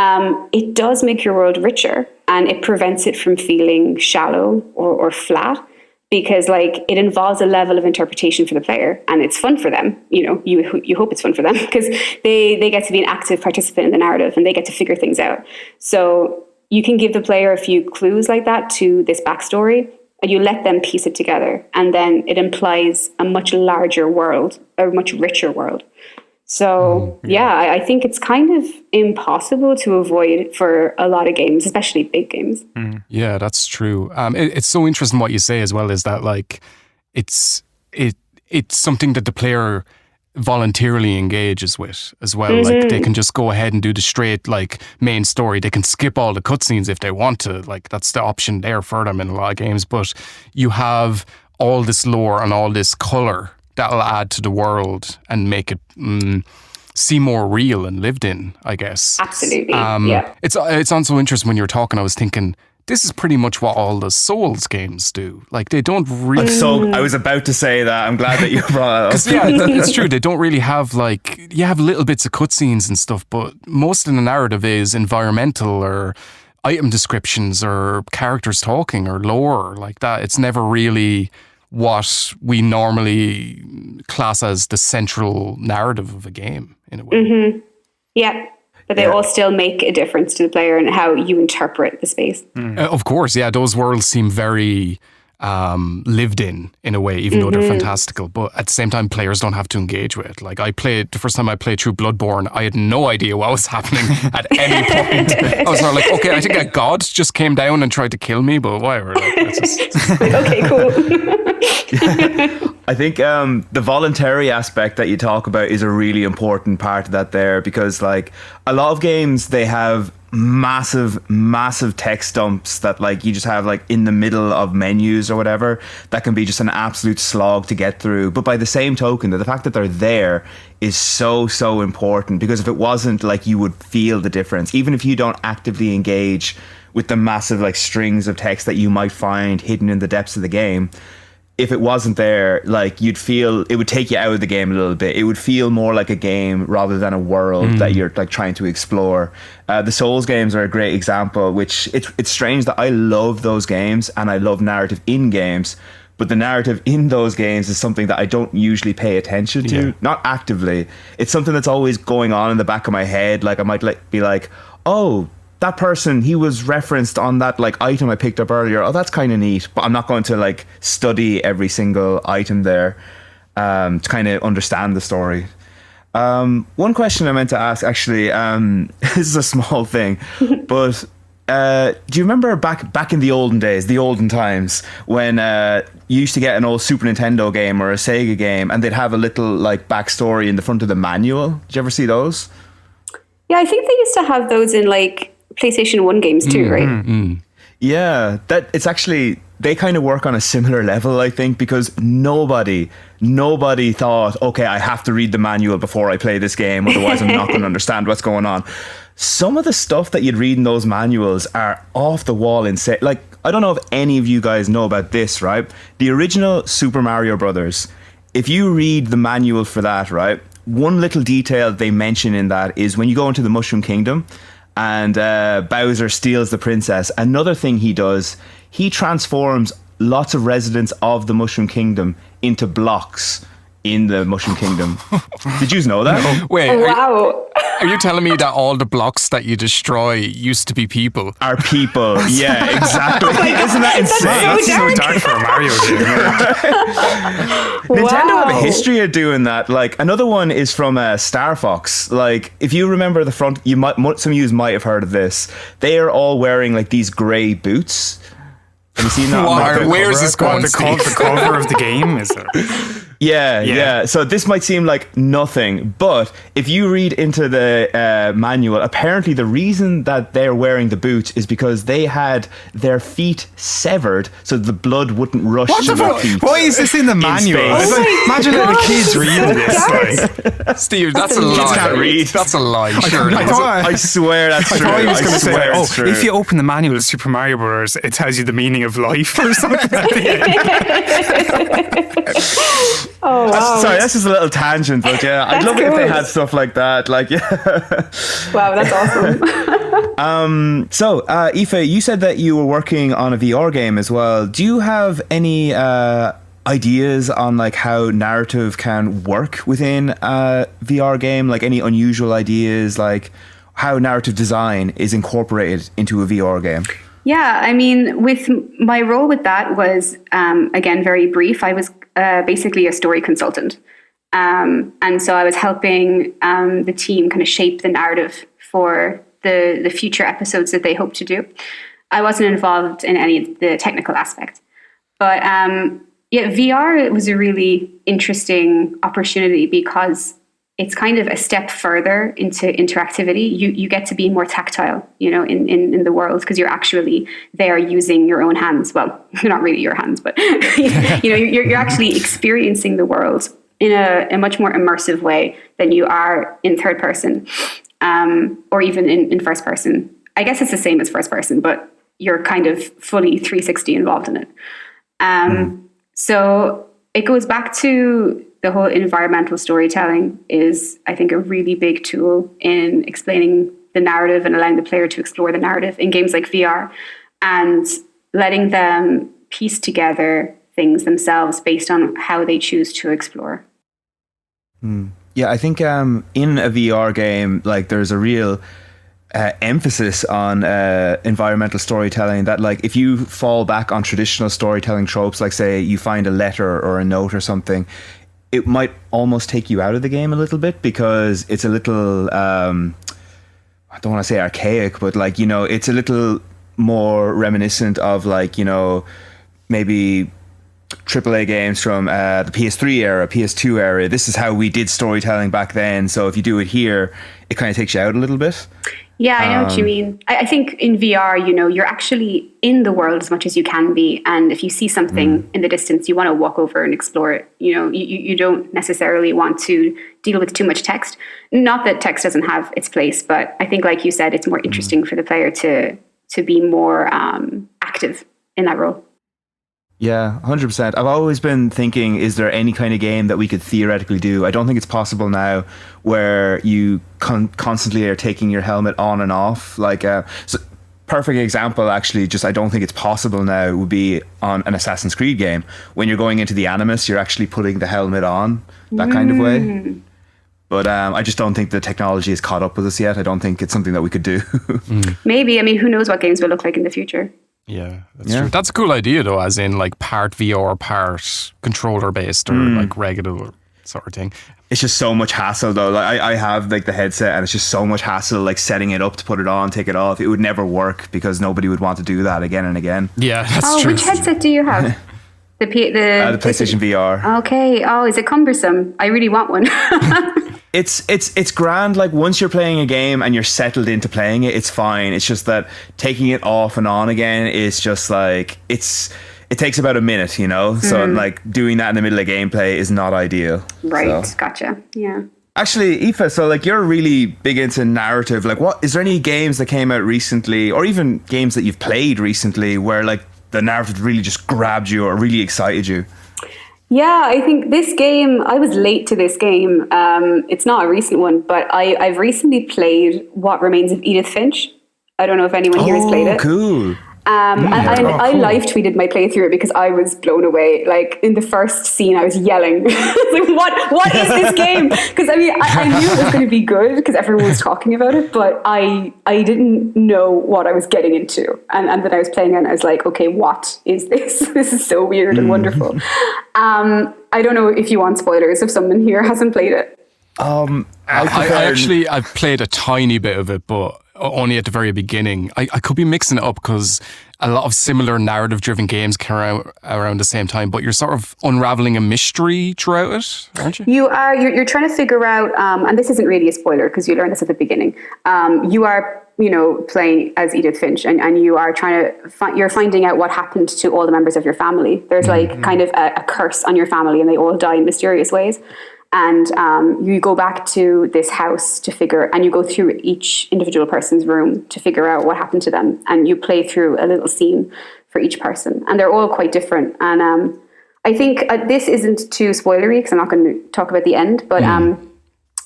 it does make your world richer, and it prevents it from feeling shallow or flat, because like it involves a level of interpretation for the player, and it's fun for them. You know, you hope it's fun for them because they get to be an active participant in the narrative and they get to figure things out. So you can give the player a few clues like that to this backstory, and you let them piece it together. And then it implies a much larger world, a much richer world. So, I think it's kind of impossible to avoid for a lot of games, especially big games. Yeah, that's true. It's so interesting what you say as well, is that like it's something that the player voluntarily engages with as well. Like they can just go ahead and do the straight like main story. They can skip all the cutscenes if they want to. Like that's the option there for them in a lot of games. But you have all this lore and all this color that'll add to the world and make it seem more real and lived in, I guess. Absolutely. Yeah. It's also interesting when you were talking, I was thinking, this is pretty much what all the Souls games do. Like they don't really. I was about to say that. I'm glad that you brought it up. Yeah, it's true. They don't really have like, you have little bits of cutscenes and stuff, but most of the narrative is environmental or item descriptions or characters talking or lore like that. It's never really what we normally class as the central narrative of a game in a way. Yeah. But they all still make a difference to the player and how you interpret the space. Of course, yeah, those worlds seem very lived in a way, even though they're fantastical. But at the same time, players don't have to engage with it. Like the first time I played through Bloodborne, I had no idea what was happening at any point. I was sort of like, okay, I think a god just came down and tried to kill me, but whatever. Like, Okay, cool. I think the voluntary aspect that you talk about is a really important part of that there, because like a lot of games, they have massive text dumps that like you just have like in the middle of menus or whatever that can be just an absolute slog to get through. But by the same token, the fact that they're there is so important, because if it wasn't, like, you would feel the difference even if you don't actively engage with the massive like strings of text that you might find hidden in the depths of the game. If it wasn't there, like, you'd feel it would take you out of the game a little bit. It would feel more like a game rather than a world that you're like trying to explore. The Souls games are a great example, which it's strange that I love those games and I love narrative in games, but the narrative in those games is something that I don't usually pay attention to, not actively. It's something that's always going on in the back of my head. Like, I might like be like, oh, that person, he was referenced on that like item I picked up earlier. Oh, that's kind of neat. But I'm not going to like study every single item there to kind of understand the story. One question I meant to ask, actually, this is a small thing, but do you remember back in the olden days, the olden times, when you used to get an old Super Nintendo game or a Sega game and they'd have a little like backstory in the front of the manual? Did you ever see those? Yeah, I think they used to have those in like PlayStation 1 games too, right? Yeah, that it's actually, they kind of work on a similar level, I think, because nobody thought, okay, I have to read the manual before I play this game, otherwise I'm not going to understand what's going on. Some of the stuff that you'd read in those manuals are off the wall insane. Like, I don't know if any of you guys know about this, right? The original Super Mario Brothers, if you read the manual for that, right, one little detail they mention in that is when you go into the Mushroom Kingdom and Bowser steals the princess, another thing he does, he transforms lots of residents of the Mushroom Kingdom into blocks in the Mushroom Kingdom. Did you know that? No. Wait, Oh, wow. are you telling me that all the blocks that you destroy used to be people? Are people. Yeah, exactly. Isn't that insane? That's so Dark for a Mario game. Nintendo have a Wow. history of doing that. Like, another one is from Star Fox. Like, if you remember the front, some of you might have heard of this. They are all wearing like these grey boots. Have you seen that? Why? Where's this going? The cover of the game is it? Yeah. So this might seem like nothing, but if you read into the manual, apparently the reason that they're wearing the boots is because they had their feet severed so the blood wouldn't rush to their feet. Why is this in the manual? space. It's like, Oh my imagine little God, kids reading this. Like, Steve, that's a Kids lie. can't read. That's a lie. Sure. I thought- I swear that's I true. thought he was going to say, swear like, it's true. if you open the manual of Super Mario Bros., it tells you the meaning of life or something. Oh, wow. Sorry, that's just a little tangent, but yeah, I'd That's love it if they cool. had stuff like that. Like, yeah. Wow, that's awesome. So, Aoife, you said that you were working on a VR game as well. Do you have any ideas on like how narrative can work within a VR game? Like any unusual ideas, like how narrative design is incorporated into a VR game? Yeah, I mean, with my role with that was, again, very brief. I was basically a story consultant. And so I was helping the team kind of shape the narrative for the future episodes that they hope to do. I wasn't involved in any of the technical aspect. But yeah, VR was a really interesting opportunity because it's kind of a step further into interactivity. You get to be more tactile, you know, in the world because you're actually there using your own hands. Well, not really your hands, but you know, you're actually experiencing the world in a much more immersive way than you are in third person, or even in first person. I guess it's the same as first person, but you're kind of fully 360 involved in it. So it goes back to the whole environmental storytelling is, I think, a really big tool in explaining the narrative and allowing the player to explore the narrative in games like VR and letting them piece together things themselves based on how they choose to explore. Yeah, I think in a VR game, like there's a real emphasis on environmental storytelling that, like, if you fall back on traditional storytelling tropes, like say you find a letter or a note or something, it might almost take you out of the game a little bit because it's a little, I don't want to say archaic, but like, you know, it's a little more reminiscent of like, you know, maybe AAA games from the PS3 era, PS2 era. This is how we did storytelling back then. So if you do it here, it kind of takes you out a little bit. Yeah, I know what you mean. I think in VR, you're actually in the world as much as you can be. And if you see something in the distance, you want to walk over and explore it. You don't necessarily want to deal with too much text. Not that text doesn't have its place, but I think, like you said, it's more interesting for the player to be more active in that role. Yeah, 100%. I've always been thinking, is there any kind of game that we could theoretically do? I don't think it's possible now where you constantly are taking your helmet on and off. Like, so perfect example, actually, just I don't think it's possible now would be on an Assassin's Creed game. When you're going into the Animus, you're actually putting the helmet on, that kind of way. But I just don't think the technology is caught up with us yet. I don't think it's something that we could do. Maybe. I mean, who knows what games will look like in the future? Yeah, that's true. That's a cool idea, though, as in like part VR, part controller based, or like regular sort of thing. It's just so much hassle, though. Like I have like the headset, and it's just so much hassle, like setting it up to put it on, take it off. It would never work because nobody would want to do that again and again. Yeah, that's true. Which headset do you have? The PlayStation VR. Okay. Oh, is it cumbersome? I really want one. It's grand. Like once you're playing a game and you're settled into playing it, it's fine. It's just that taking it off and on again is just like it takes about a minute, So like doing that in the middle of gameplay is not ideal. Right. So. Gotcha. Yeah. Actually, Aoife, so like you're really big into narrative. Like, what is there any games that came out recently, or even games that you've played recently, where like the narrative really just grabbed you or really excited you? Yeah, I think this game, I was late to this game. It's not a recent one, but I've recently played What Remains of Edith Finch. I don't know if anyone here has played it. Cool. I live tweeted my playthrough because I was blown away. Like in the first scene, I was yelling, like, "What is this game?" Because I mean, I knew it was going to be good because everyone was talking about it, but I didn't know what I was getting into. And then I was playing it, and I was like, "Okay, what is this? This is so weird and wonderful." I don't know if you want spoilers if someone here hasn't played it. I've played a tiny bit of it, but only at the very beginning. I could be mixing it up because a lot of similar narrative-driven games came around the same time, but you're sort of unraveling a mystery throughout it, aren't you? You are. You're trying to figure out, and this isn't really a spoiler because you learn this at the beginning. You are, playing as Edith Finch, and you are trying to you're finding out what happened to all the members of your family. There's like kind of a curse on your family, and they all die in mysterious ways. And you go back to this house and you go through each individual person's room to figure out what happened to them. And you play through a little scene for each person. And they're all quite different. And I think this isn't too spoilery because I'm not going to talk about the end. But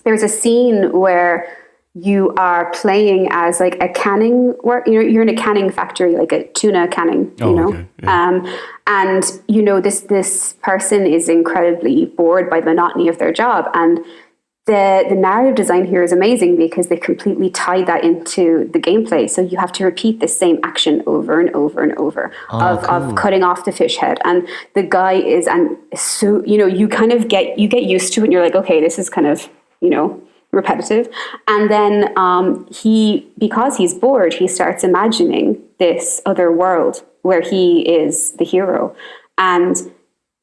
there's a scene where you are playing as like a canning you're in a canning factory, like a tuna canning, Okay. Yeah. And this person is incredibly bored by the monotony of their job, and the narrative design here is amazing because they completely tie that into the gameplay. So you have to repeat the same action over and over and over of cutting off the fish head, and the guy is, and so you kind of get used to it, and you're like, okay, this is kind of repetitive. And then because he's bored, he starts imagining this other world where he is the hero. And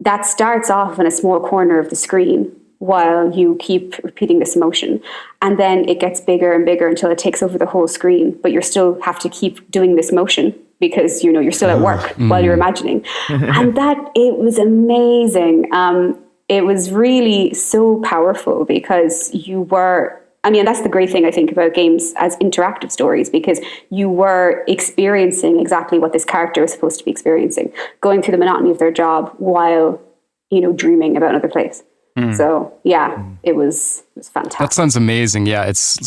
that starts off in a small corner of the screen while you keep repeating this motion. And then it gets bigger and bigger until it takes over the whole screen, but you still have to keep doing this motion because, you're still at work while you're imagining. And it was amazing. It was really so powerful because that's the great thing I think about games as interactive stories, because you were experiencing exactly what this character was supposed to be experiencing, going through the monotony of their job while, dreaming about another place. So yeah, it was fantastic. That sounds amazing. Yeah, it's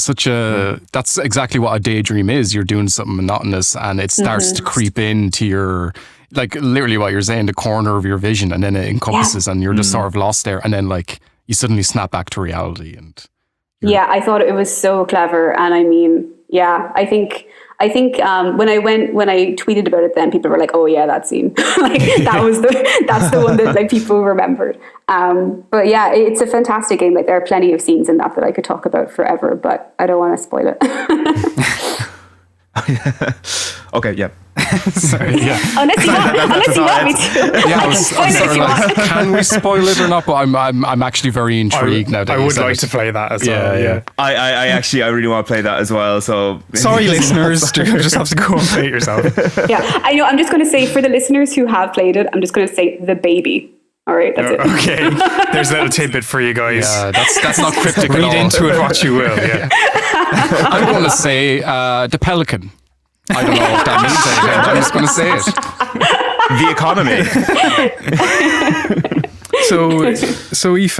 that's exactly what a daydream is. You're doing something monotonous and it starts to creep into your, like literally what you're saying, the corner of your vision, and then it encompasses and you're just sort of lost there, and then like you suddenly snap back to reality. And I thought it was so clever. And I mean, I think when I tweeted about it, then people were like, "Oh yeah, that scene." Like that's the one that like people remembered. But yeah, it's a fantastic game. Like there are plenty of scenes in that I could talk about forever, but I don't want to spoil it. Okay, yeah. Sorry, yeah. Unless you want me to. Yeah, I was Spoil it sort if of you like, want. can we spoil it or not? But I'm actually very intrigued now that I you would said like it. to play that as Yeah, well. yeah. I actually, I really want to play that as well. So Sorry, listeners, you just have to go and play it yourself. Yeah, I know. I'm just going to say, for the listeners who have played it, I'm just going to say the baby. All right, that's it. Okay, there's a little tidbit for you guys. Yeah, that's not cryptic at Read all. into it what you will. Yeah. I'm going to say the pelican. I don't know if that means anything. I'm just going to say it. The economy. So Aoife,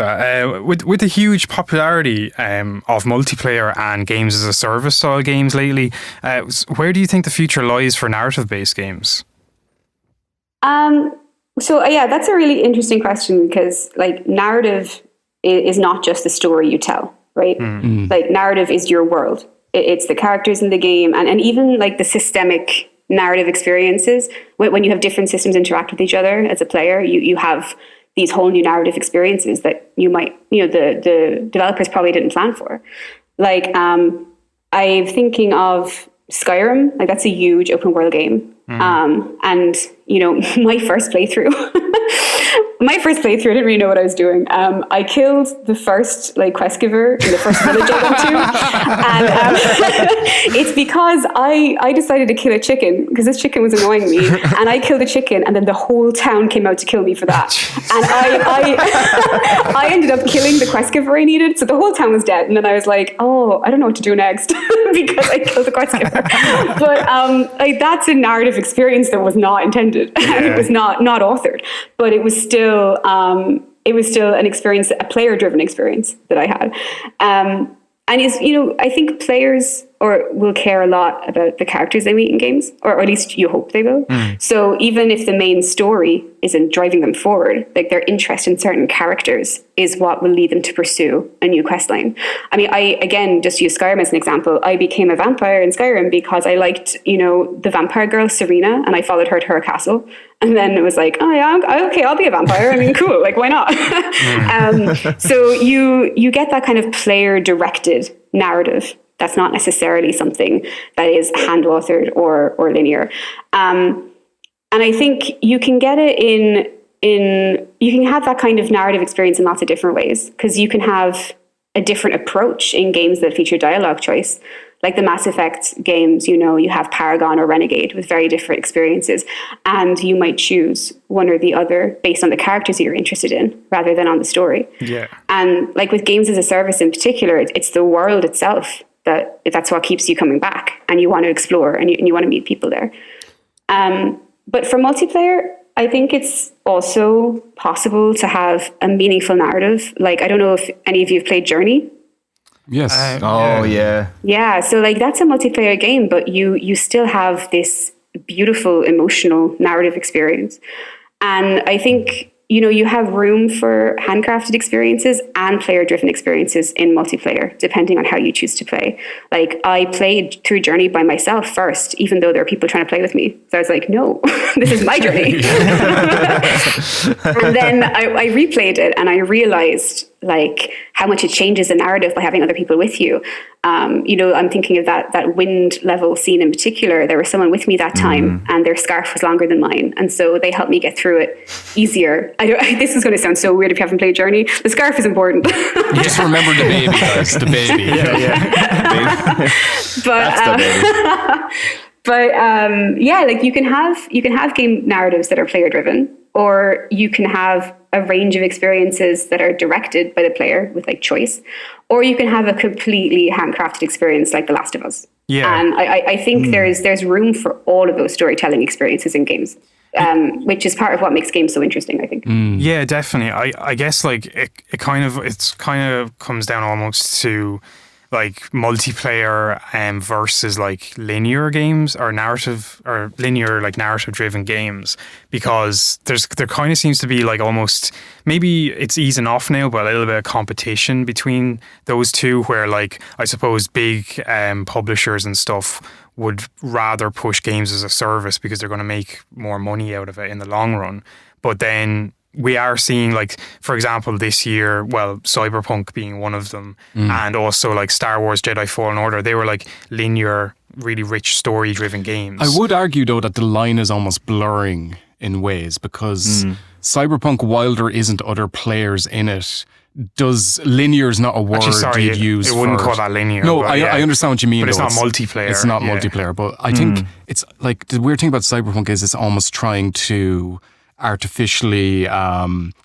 with the huge popularity of multiplayer and games as a service style games lately, where do you think the future lies for narrative based games? So yeah, that's a really interesting question, because like narrative is not just the story you tell, right? Like narrative is your world. It's the characters in the game, and even like the systemic narrative experiences. When you have different systems interact with each other as a player, you have these whole new narrative experiences that you might, the developers probably didn't plan for. Like I'm thinking of Skyrim. Like that's a huge open world game. And my first playthrough, I didn't really know what I was doing. I killed the first quest giver in the first village I went to. And it's because I decided to kill a chicken because this chicken was annoying me. And I killed a chicken, and then the whole town came out to kill me for that. And I ended up killing the quest giver I needed. So the whole town was dead. And then I was like, oh, I don't know what to do next because I killed the quest giver. But that's a narrative experience that was not intended. And it was not authored, but it was still an experience, a player driven experience that I had. And I think players will care a lot about the characters they meet in games, or at least you hope they will. So even if the main story isn't driving them forward, like their interest in certain characters is what will lead them to pursue a new quest line. I mean, again, just use Skyrim as an example. I became a vampire in Skyrim because I liked, the vampire girl, Serena, and I followed her to her castle. And then it was like, oh yeah, okay, I'll be a vampire. I mean, cool, like why not? So you get that kind of player directed narrative. That's not necessarily something that is hand authored or linear. And I think you can get it you can have that kind of narrative experience in lots of different ways, because you can have a different approach in games that feature dialogue choice. Like the Mass Effect games, you have Paragon or Renegade with very different experiences, and you might choose one or the other based on the characters that you're interested in rather than on the story. Yeah. And like with games as a service in particular, it's the world itself that's what keeps you coming back, and you want to explore and you want to meet people there. But for multiplayer, I think it's also possible to have a meaningful narrative. Like, I don't know if any of you have played Journey. Yes. Yeah. So that's a multiplayer game, but you still have this beautiful emotional narrative experience. And I think, you have room for handcrafted experiences and player-driven experiences in multiplayer, depending on how you choose to play. Like, I played through Journey by myself first, even though there were people trying to play with me. So I was like, no, this is my journey. And then I replayed it, and I realized how much it changes the narrative by having other people with you. I'm thinking of that wind level scene in particular. There was someone with me that time, and their scarf was longer than mine, and so they helped me get through it easier. This is going to sound so weird if you haven't played Journey. The scarf is important. Just remember the baby, guys. The baby. But you can have game narratives that are player driven, or you can have a range of experiences that are directed by the player with choice, or you can have a completely handcrafted experience like The Last of Us. Yeah. And I think there's room for all of those storytelling experiences in games. Which is part of what makes games so interesting, I think. Yeah, definitely. I guess it kind of comes down almost to multiplayer versus linear games or narrative or linear narrative driven games, because there kind of seems to be almost, maybe it's easing off now, but a little bit of competition between those two, where I suppose big publishers and stuff would rather push games as a service because they're going to make more money out of it in the long run. But then we are seeing, for example, this year, Cyberpunk being one of them, and also Star Wars Jedi Fallen Order, they were linear really rich story-driven games. I would argue, though, that the line is almost blurring in ways because Cyberpunk, while there isn't other players in it, linear is not a word you'd use. It wouldn't call that linear. No, I understand what you mean. But it's though. not multiplayer. It's not multiplayer, but I think it's like the weird thing about Cyberpunk is it's almost trying to artificially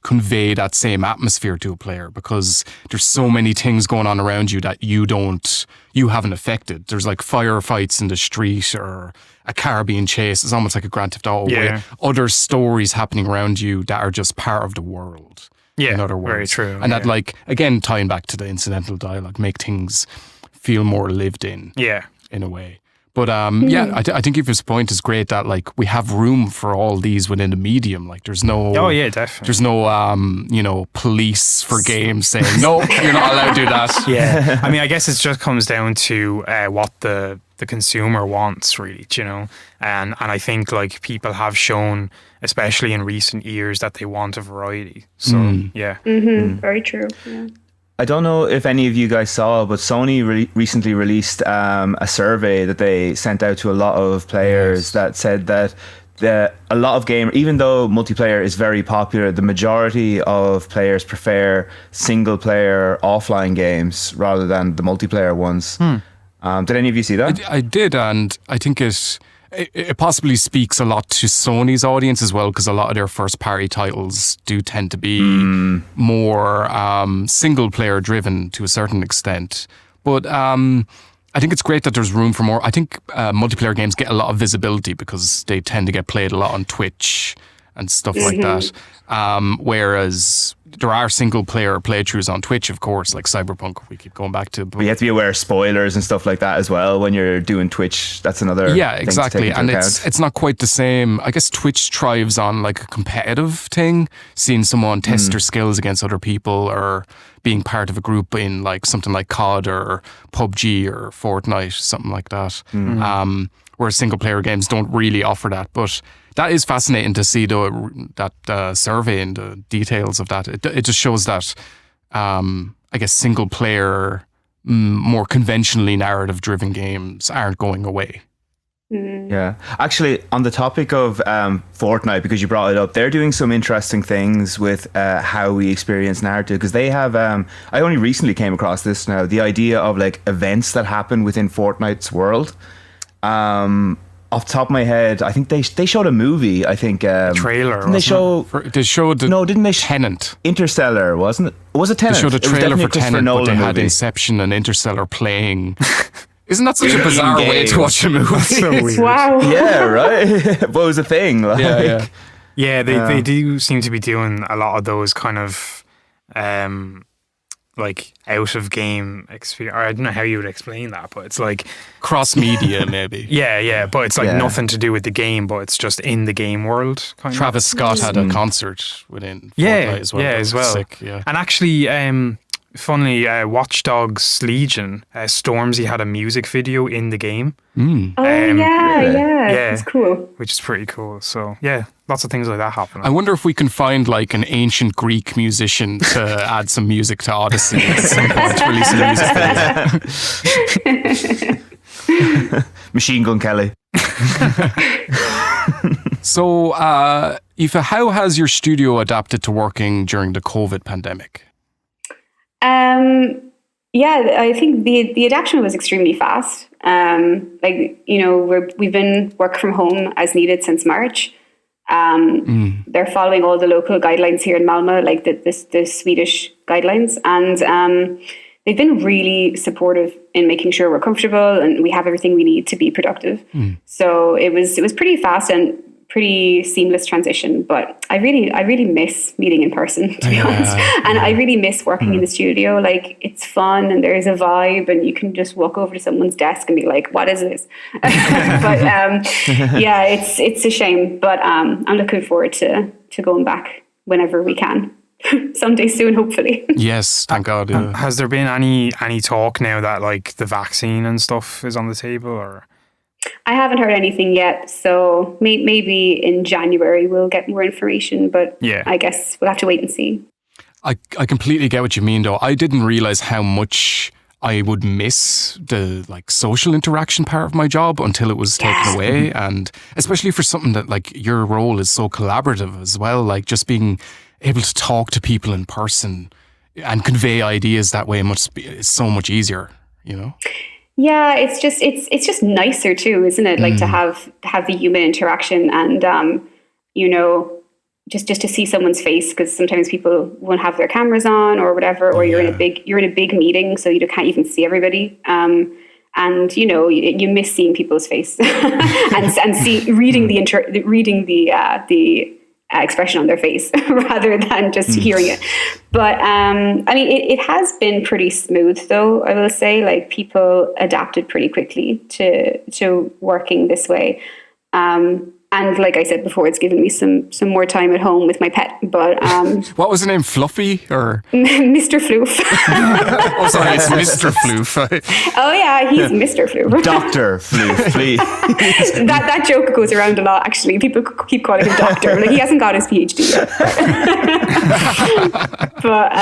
convey that same atmosphere to a player because there's so many things going on around you that you haven't affected. There's like firefights in the street or a car being chased. It's almost like a Grand Theft Auto with other stories happening around you that are just part of the world. Yeah, in other words. very true. And that, like, again, tying back to the incidental dialogue, make things feel more lived in. Yeah. In a way. But I think Aoife's point is great that like we have room for all these within the medium. Like there's no definitely. There's no police for games saying no, you're not allowed to do that. Yeah. I mean, I guess it just comes down to what the consumer wants, really, you know. And I think like people have shown, especially in recent years, that they want a variety. So yeah. Very true. Yeah. I don't know if any of you guys saw, but Sony recently released a survey that they sent out to a lot of players that said that a lot of even though multiplayer is very popular, the majority of players prefer single-player offline games rather than the multiplayer ones. Did any of you see that? I did, and I think it possibly speaks a lot to Sony's audience as well, because a lot of their first-party titles do tend to be more single-player driven to a certain extent. But I think it's great that there's room for more. I think multiplayer games get a lot of visibility because they tend to get played a lot on Twitch and stuff like that. Whereas there are single-player playthroughs on Twitch, of course, like Cyberpunk, we keep going back to. But you have to be aware of spoilers and stuff like that as well when you're doing Twitch. That's another thing exactly. To take into account. It's not quite the same. I guess Twitch thrives on like a competitive thing, seeing someone test their skills against other people or being part of a group in like something like COD or PUBG or Fortnite, something like that. Whereas single-player games don't really offer that, but that is fascinating to see that survey and the details of that. It just shows that, I guess, single-player, more conventionally narrative-driven games aren't going away. Yeah. Actually, on the topic of Fortnite, because you brought it up, they're doing some interesting things with how we experience narrative, because they have, I only recently came across this now, the idea of like events that happen within Fortnite's world. Off the top of my head, I think they showed a movie. I think a trailer. They showed didn't they? Tenant. Interstellar, wasn't it? Was it Tenant? They showed a trailer for Tenant, but they had movie. Inception and Interstellar playing. Isn't that such a bizarre way to watch a movie? So weird. Wow. Yeah, right. But it was a thing. Like, yeah. They do seem to be doing a lot of those kind of like out of game experience. Or I don't know how you would explain that, but it's like cross media, maybe. Yeah, but it's like nothing to do with the game, but it's just in the game world. Travis Scott had a concert within Fortnite as well. Yeah, as well. Sick, yeah. And actually, funnily, Watch Dogs Legion, Stormzy had a music video in the game. Yeah, it's cool. Which is pretty cool. So yeah, lots of things like that happen. I wonder if we can find like an ancient Greek musician to add some music to Odyssey at some point to release a music video. Machine Gun Kelly. So, Aoife, how has your studio adapted to working during the COVID pandemic? Yeah, I think the adaptation was extremely fast. We've been work from home as needed since March. They're following all the local guidelines here in Malmö, like the Swedish guidelines, and they've been really supportive in making sure we're comfortable and we have everything we need to be productive. So it was pretty fast and pretty seamless transition, but I really miss meeting in person, to be honest. And I really miss working in the studio. Like, it's fun and there's a vibe and you can just walk over to someone's desk and be like, what is this? But yeah, it's a shame, but I'm looking forward to going back whenever we can. Someday soon, hopefully. Yes, thank God. Yeah. Has there been any talk now that like the vaccine and stuff is on the table, or? I haven't heard anything yet, so maybe in January we'll get more information, but yeah. I guess we'll have to wait and see. I completely get what you mean, though. I didn't realize how much I would miss the like social interaction part of my job until it was taken away. And especially for something that like your role is so collaborative as well, like just being able to talk to people in person and convey ideas that way is so much easier, you know? Yeah, it's just nicer too, isn't it? Like to have the human interaction and you know, just to see someone's face, because sometimes people won't have their cameras on or whatever, or you're in a big meeting, so you can't even see everybody. And you know, you miss seeing people's face and reading the expression on their face rather than just hearing it. But I mean, it has been pretty smooth, though. I will say, like people adapted pretty quickly to working this way. And like I said before, it's given me some more time at home with my pet. But what was the name? Fluffy or Mr. Floof? Oh, sorry, it's Mr. Floof. Oh yeah, he's Mr. Floof. Dr. Floof, please. that joke goes around a lot. Actually, people keep calling him Doctor. Like he hasn't got his PhD yet. But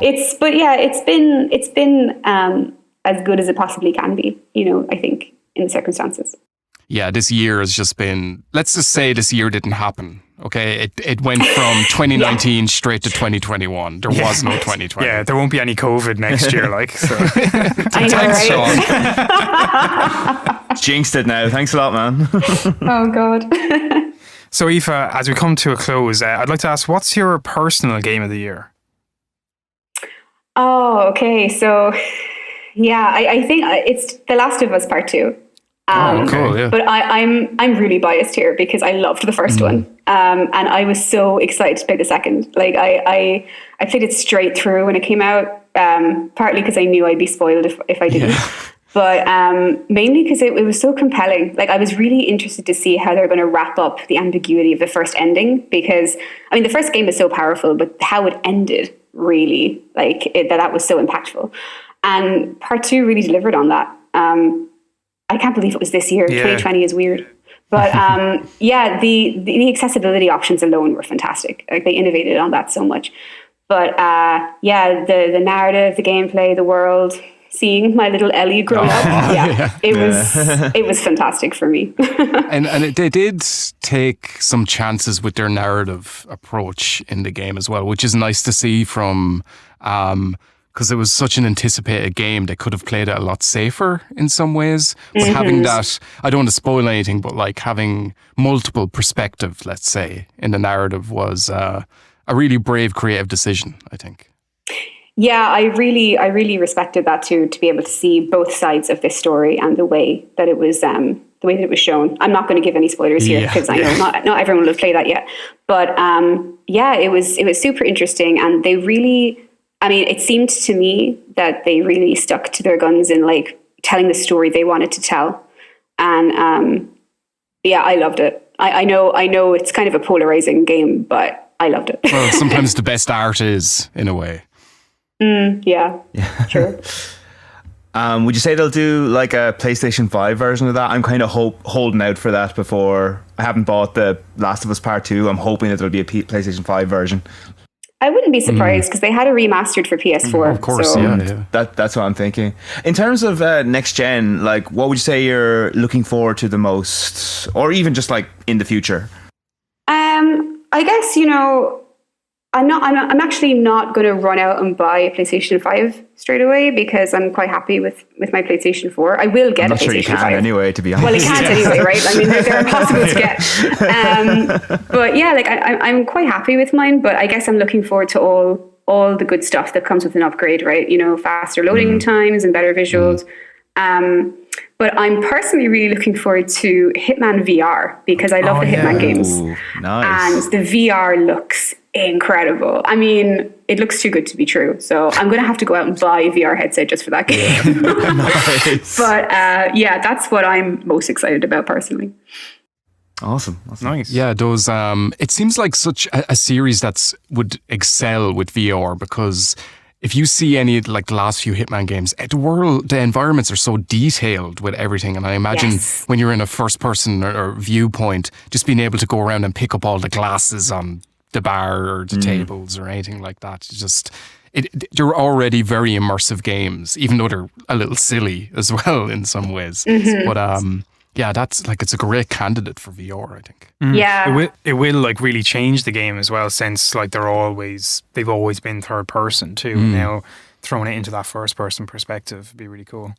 it's been as good as it possibly can be. You know, I think in the circumstances. Yeah, this year has just been, let's just say this year didn't happen, okay? It went from 2019 straight to 2021. There was no 2020. Yeah, there won't be any COVID next year, like, so. I know, Thanks, right? Sean. Jinxed it now. Thanks a lot, man. Oh, God. So, Aoife, as we come to a close, I'd like to ask, what's your personal game of the year? Oh, okay. So, yeah, I think it's The Last of Us Part 2. Cool, yeah. But I'm really biased here because I loved the first one, and I was so excited to play the second. Like I played it straight through when it came out, partly because I knew I'd be spoiled if I didn't, but mainly because it was so compelling. Like I was really interested to see how they're going to wrap up the ambiguity of the first ending, because I mean the first game is so powerful, but how it ended really, like that was so impactful, and Part 2 really delivered on that. I can't believe it was this year. 2020 is weird. But the accessibility options alone were fantastic. Like they innovated on that so much. But the narrative, the gameplay, the world, seeing my little Ellie grow up, it was fantastic for me. and they did take some chances with their narrative approach in the game as well, which is nice to see from... because it was such an anticipated game, they could have played it a lot safer in some ways. But having that, I don't want to spoil anything, but like having multiple perspectives, let's say, in the narrative was a really brave, creative decision, I think. Yeah, I really respected that too, to be able to see both sides of this story and the way that it was shown. I'm not going to give any spoilers here because I know not everyone will have played that yet. But it was super interesting, and they really. I mean, it seemed to me that they really stuck to their guns in like telling the story they wanted to tell. And I loved it. I know it's kind of a polarizing game, but I loved it. Well, sometimes the best art is, in a way. Yeah, sure. Would you say they'll do like a PlayStation 5 version of that? I'm kind of holding out for that before. I haven't bought The Last of Us Part 2. I'm hoping that there'll be a PlayStation 5 version. I wouldn't be surprised because they had it remastered for PS4. Of course, so. yeah. That's what I'm thinking. In terms of next gen, like what would you say you're looking forward to the most, or even just like in the future? I guess, you know, I'm actually not going to run out and buy a PlayStation 5 straight away because I'm quite happy with my PlayStation 4. I will get a PlayStation 5. I'm sure you can anyway, to be honest. Well, it can't anyway, right? I mean, they're impossible to get. But yeah, like I'm quite happy with mine, but I guess I'm looking forward to all the good stuff that comes with an upgrade, right? You know, faster loading times and better visuals. But I'm personally really looking forward to Hitman VR because I love the Hitman games. Ooh, nice. And the VR looks incredible. I mean, it looks too good to be true. So I'm going to have to go out and buy a VR headset just for that game. Nice. But that's what I'm most excited about personally. Awesome. Nice. Yeah, those. It seems like such a series that would excel with VR because if you see any like the last few Hitman games, the environments are so detailed with everything, and I imagine when you're in a first-person or viewpoint, just being able to go around and pick up all the glasses on the bar or the tables or anything like that, they're already very immersive games, even though they're a little silly as well in some ways. But yeah, that's like, it's a great candidate for VR, I think. Yeah. It will like really change the game as well, since like they've always been third person too. Now throwing it into that first person perspective would be really cool.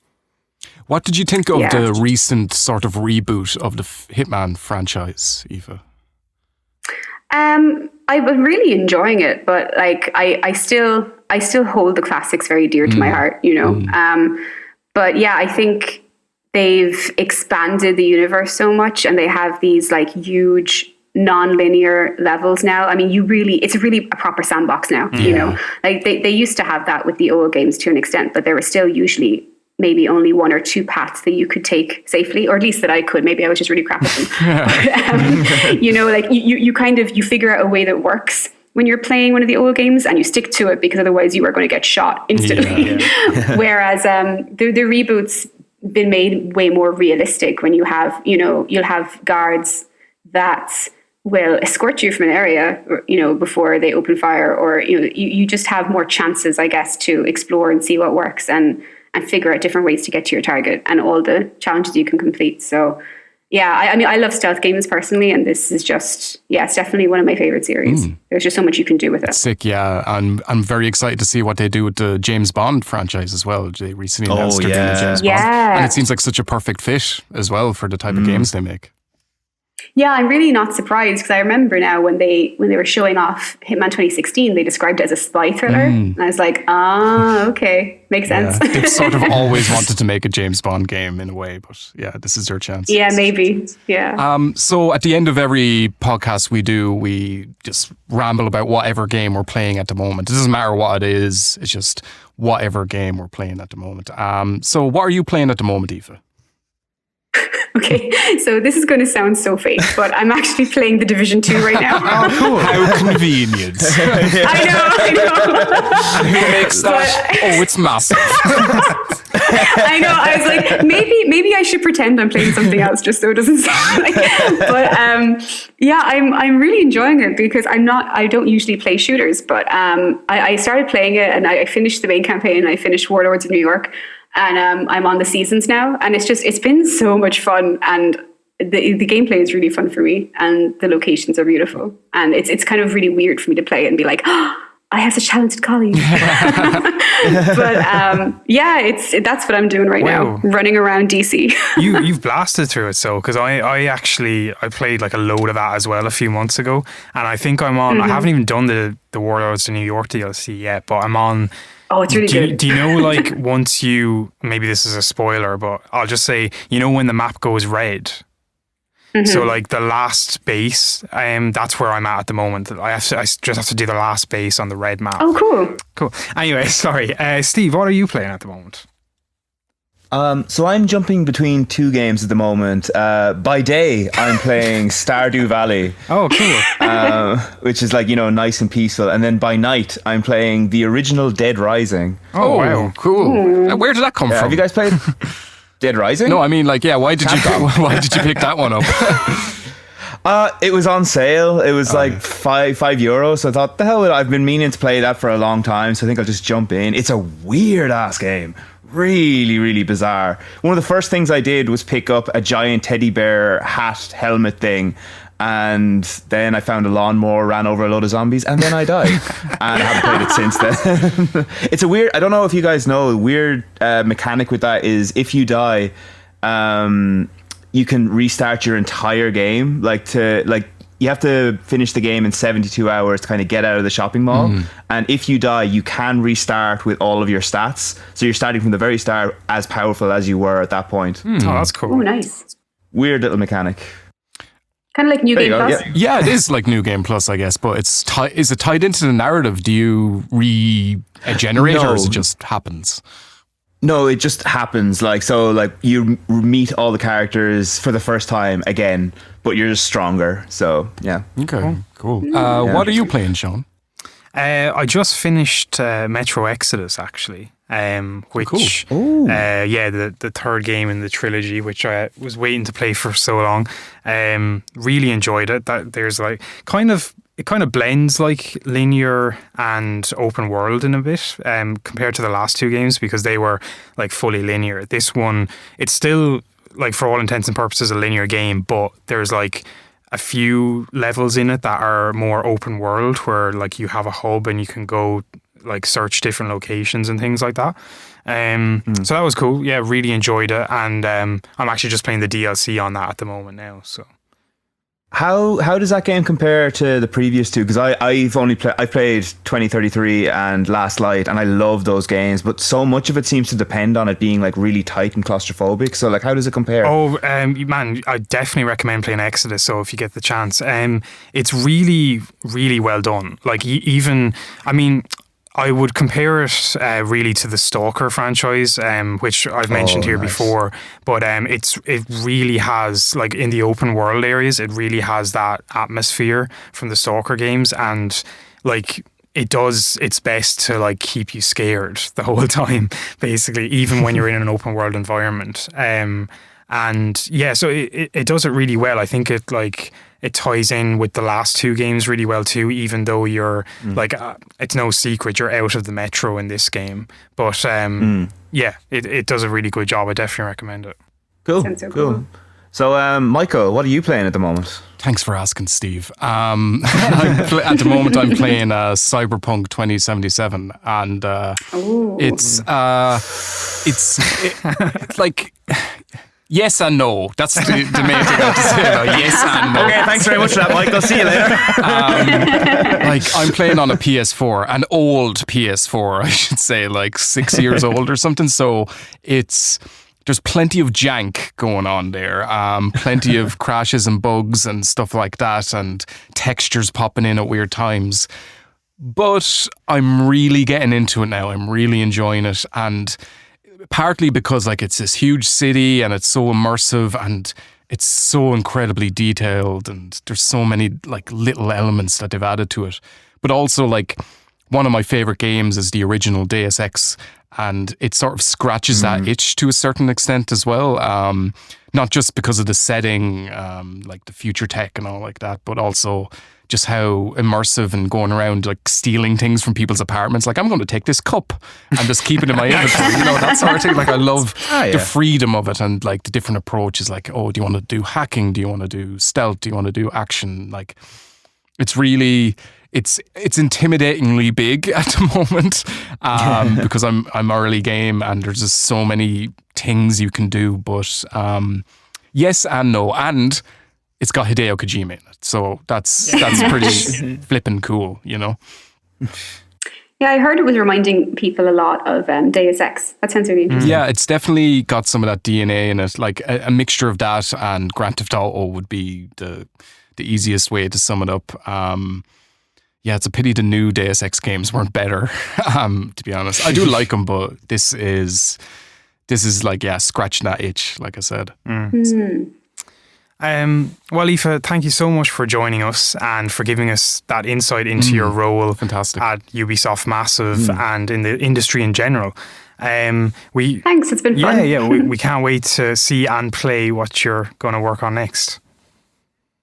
What did you think of the recent sort of reboot of the Hitman franchise, Aoife? I was really enjoying it, but like I still hold the classics very dear to my heart, you know. But yeah, I think they've expanded the universe so much, and they have these like huge non-linear levels now. I mean, it's really a proper sandbox now, you know. Like they used to have that with the old games to an extent, but there were still usually maybe only one or two paths that you could take safely, or at least that I could. Maybe I was just really crap at them. But, you know, like you figure out a way that works when you're playing one of the old games, and you stick to it, because otherwise you are going to get shot instantly. Whereas the reboots been made way more realistic, when you have, you know, you'll have guards that will escort you from an area, you know, before they open fire, or, you know, you just have more chances, I guess, to explore and see what works, and figure out different ways to get to your target and all the challenges you can complete. So yeah, I mean, I love stealth games personally, and this is just, it's definitely one of my favorite series. There's just so much you can do with it. Sick, yeah. And I'm very excited to see what they do with the James Bond franchise as well. They recently announced they're doing the James Bond. And it seems like such a perfect fit as well for the type of games they make. Yeah, I'm really not surprised, because I remember now when they were showing off Hitman 2016, they described it as a spy thriller. And I was like, okay, makes sense. They've sort of always wanted to make a James Bond game in a way, but yeah, this is their chance. Yeah, maybe. Yeah. So at the end of every podcast we just ramble about whatever game we're playing at the moment. It doesn't matter what it is, it's just whatever game we're playing at the moment. So what are you playing at the moment, Aoife? Okay, so this is going to sound so fake, but I'm actually playing The Division 2 right now. Oh, cool. How convenient. I know. And who makes that? It's massive. I know. I was like, maybe I should pretend I'm playing something else, just so it doesn't sound like. But yeah, I'm really enjoying it, because I don't usually play shooters, but I started playing it, and I finished the main campaign, and I finished Warlords of New York. And I'm on the seasons now, and it's been so much fun, and the gameplay is really fun for me, and the locations are beautiful, and it's kind of really weird for me to play it and be like, I have such talented colleagues. But that's what I'm doing right now, running around DC. You've blasted through it, so, because I played like a load of that as well a few months ago, and I think I'm on. I haven't even done the Warlords of New York DLC yet, but I'm on. Oh, it's really good. Do you know, like, once maybe this is a spoiler, but I'll just say, you know, when the map goes red, so like the last base, that's where I'm at the moment. I just have to do the last base on the red map. Oh, cool. Anyway, sorry, Steve, what are you playing at the moment? So I'm jumping between two games at the moment. By day, I'm playing Stardew Valley. Oh, cool. Which is like, you know, nice and peaceful. And then by night, I'm playing the original Dead Rising. Oh, wow. Cool. Where did that come from? Have you guys played Dead Rising? No, I mean, like, yeah, why did you pick that one up? It was on sale. It was like €5. So I thought, the hell with it. I've been meaning to play that for a long time, so I think I'll just jump in. It's a weird ass game. Really, really bizarre. One of the first things I did was pick up a giant teddy bear hat helmet thing, and then I found a lawnmower, ran over a load of zombies, and then I died. And I haven't played it since then. It's a weird, I don't know if you guys know, the weird mechanic with that is if you die, you can restart your entire game. You have to finish the game in 72 hours to kind of get out of the shopping mall. And if you die, you can restart with all of your stats. So you're starting from the very start as powerful as you were at that point. Oh, that's cool. Oh, nice. Weird little mechanic. Kind of like New Game Plus. Yeah, it is like New Game Plus, I guess. But is it tied into the narrative? Do you regenerate or is it just happens? No, it just happens. You meet all the characters for the first time again, but you're just stronger. So, yeah. Okay, cool. What are you playing, Sean? I just finished Metro Exodus, actually. Which, cool. The third game in the trilogy, which I was waiting to play for so long. Really enjoyed it. That there's like kind of it kind of blends like linear and open world in a bit compared to the last two games, because they were like fully linear. This one, it's still like for all intents and purposes a linear game, but there's like a few levels in it that are more open world, where like you have a hub and you can go like search different locations and things like that. So that was cool. Yeah, really enjoyed it, and I'm actually just playing the DLC on that at the moment now. So How does that game compare to the previous two? Because I've played 2033 and Last Light, and I love those games, but so much of it seems to depend on it being like really tight and claustrophobic. So like, how does it compare? Oh, man, I definitely recommend playing Exodus. So if you get the chance, it's really, really well done. Like even, I mean, I would compare it really to the Stalker franchise, which I've mentioned here before. But it really has, like in the open world areas, it really has that atmosphere from the Stalker games, and like it does its best to like keep you scared the whole time, basically, even when you're in an open world environment. And yeah, so it does it really well. I think it ties in with the last two games really well too, even though you're like, it's no secret you're out of the metro in this game. But yeah, it does a really good job. I definitely recommend it. Cool. Sounds so cool. So, Michael, what are you playing at the moment? Thanks for asking, Steve. At the moment, I'm playing Cyberpunk 2077, and it's like. Yes and no. That's the main thing I have to say about yes and no. Okay, thanks very much for that, Michael. See you later. Like, I'm playing on a PS4, an old PS4, I should say, like 6 years old or something. So there's plenty of jank going on there. Plenty of crashes and bugs and stuff like that, and textures popping in at weird times. But I'm really getting into it now. I'm really enjoying it, and partly because like it's this huge city and it's so immersive and it's so incredibly detailed, and there's so many like little elements that they've added to it. But also, like, one of my favorite games is the original Deus Ex, and it sort of scratches that itch to a certain extent as well. Not just because of the setting, like the future tech and all like that, but also just how immersive and going around like stealing things from people's apartments. Like, I'm going to take this cup and just keep it in my inventory, that sort of thing. Like, I love the freedom of it, and like the different approaches. Like, oh, do you want to do hacking? Do you want to do stealth? Do you want to do action? Like, it's really, it's intimidatingly big at the moment, because I'm early game and there's just so many things you can do. But yes and no, and it's got Hideo Kojima in it, so that's pretty flippin' cool, Yeah, I heard it was reminding people a lot of Deus Ex. That sounds really interesting. Yeah, it's definitely got some of that DNA in it, like a mixture of that and Grand Theft Auto would be the easiest way to sum it up. Yeah, it's a pity the new Deus Ex games weren't better, to be honest. I do like them, but this is like, yeah, scratching that itch, like I said. Well, Aoife, thank you so much for joining us and for giving us that insight into your role Fantastic. At Ubisoft Massive and in the industry in general. Thanks, it's been fun. Yeah, we can't wait to see and play what you're going to work on next.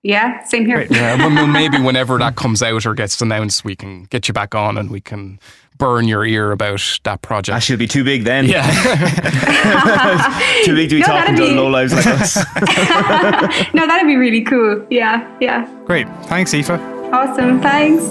Yeah, same here. Great. Yeah, well, maybe whenever that comes out or gets announced, we can get you back on and we can burn your ear about that project. She'll be too big then. Yeah. Too big to be talking to low lives like us. No, that'd be really cool. Yeah. Great. Thanks, Aoife. Awesome. Thanks.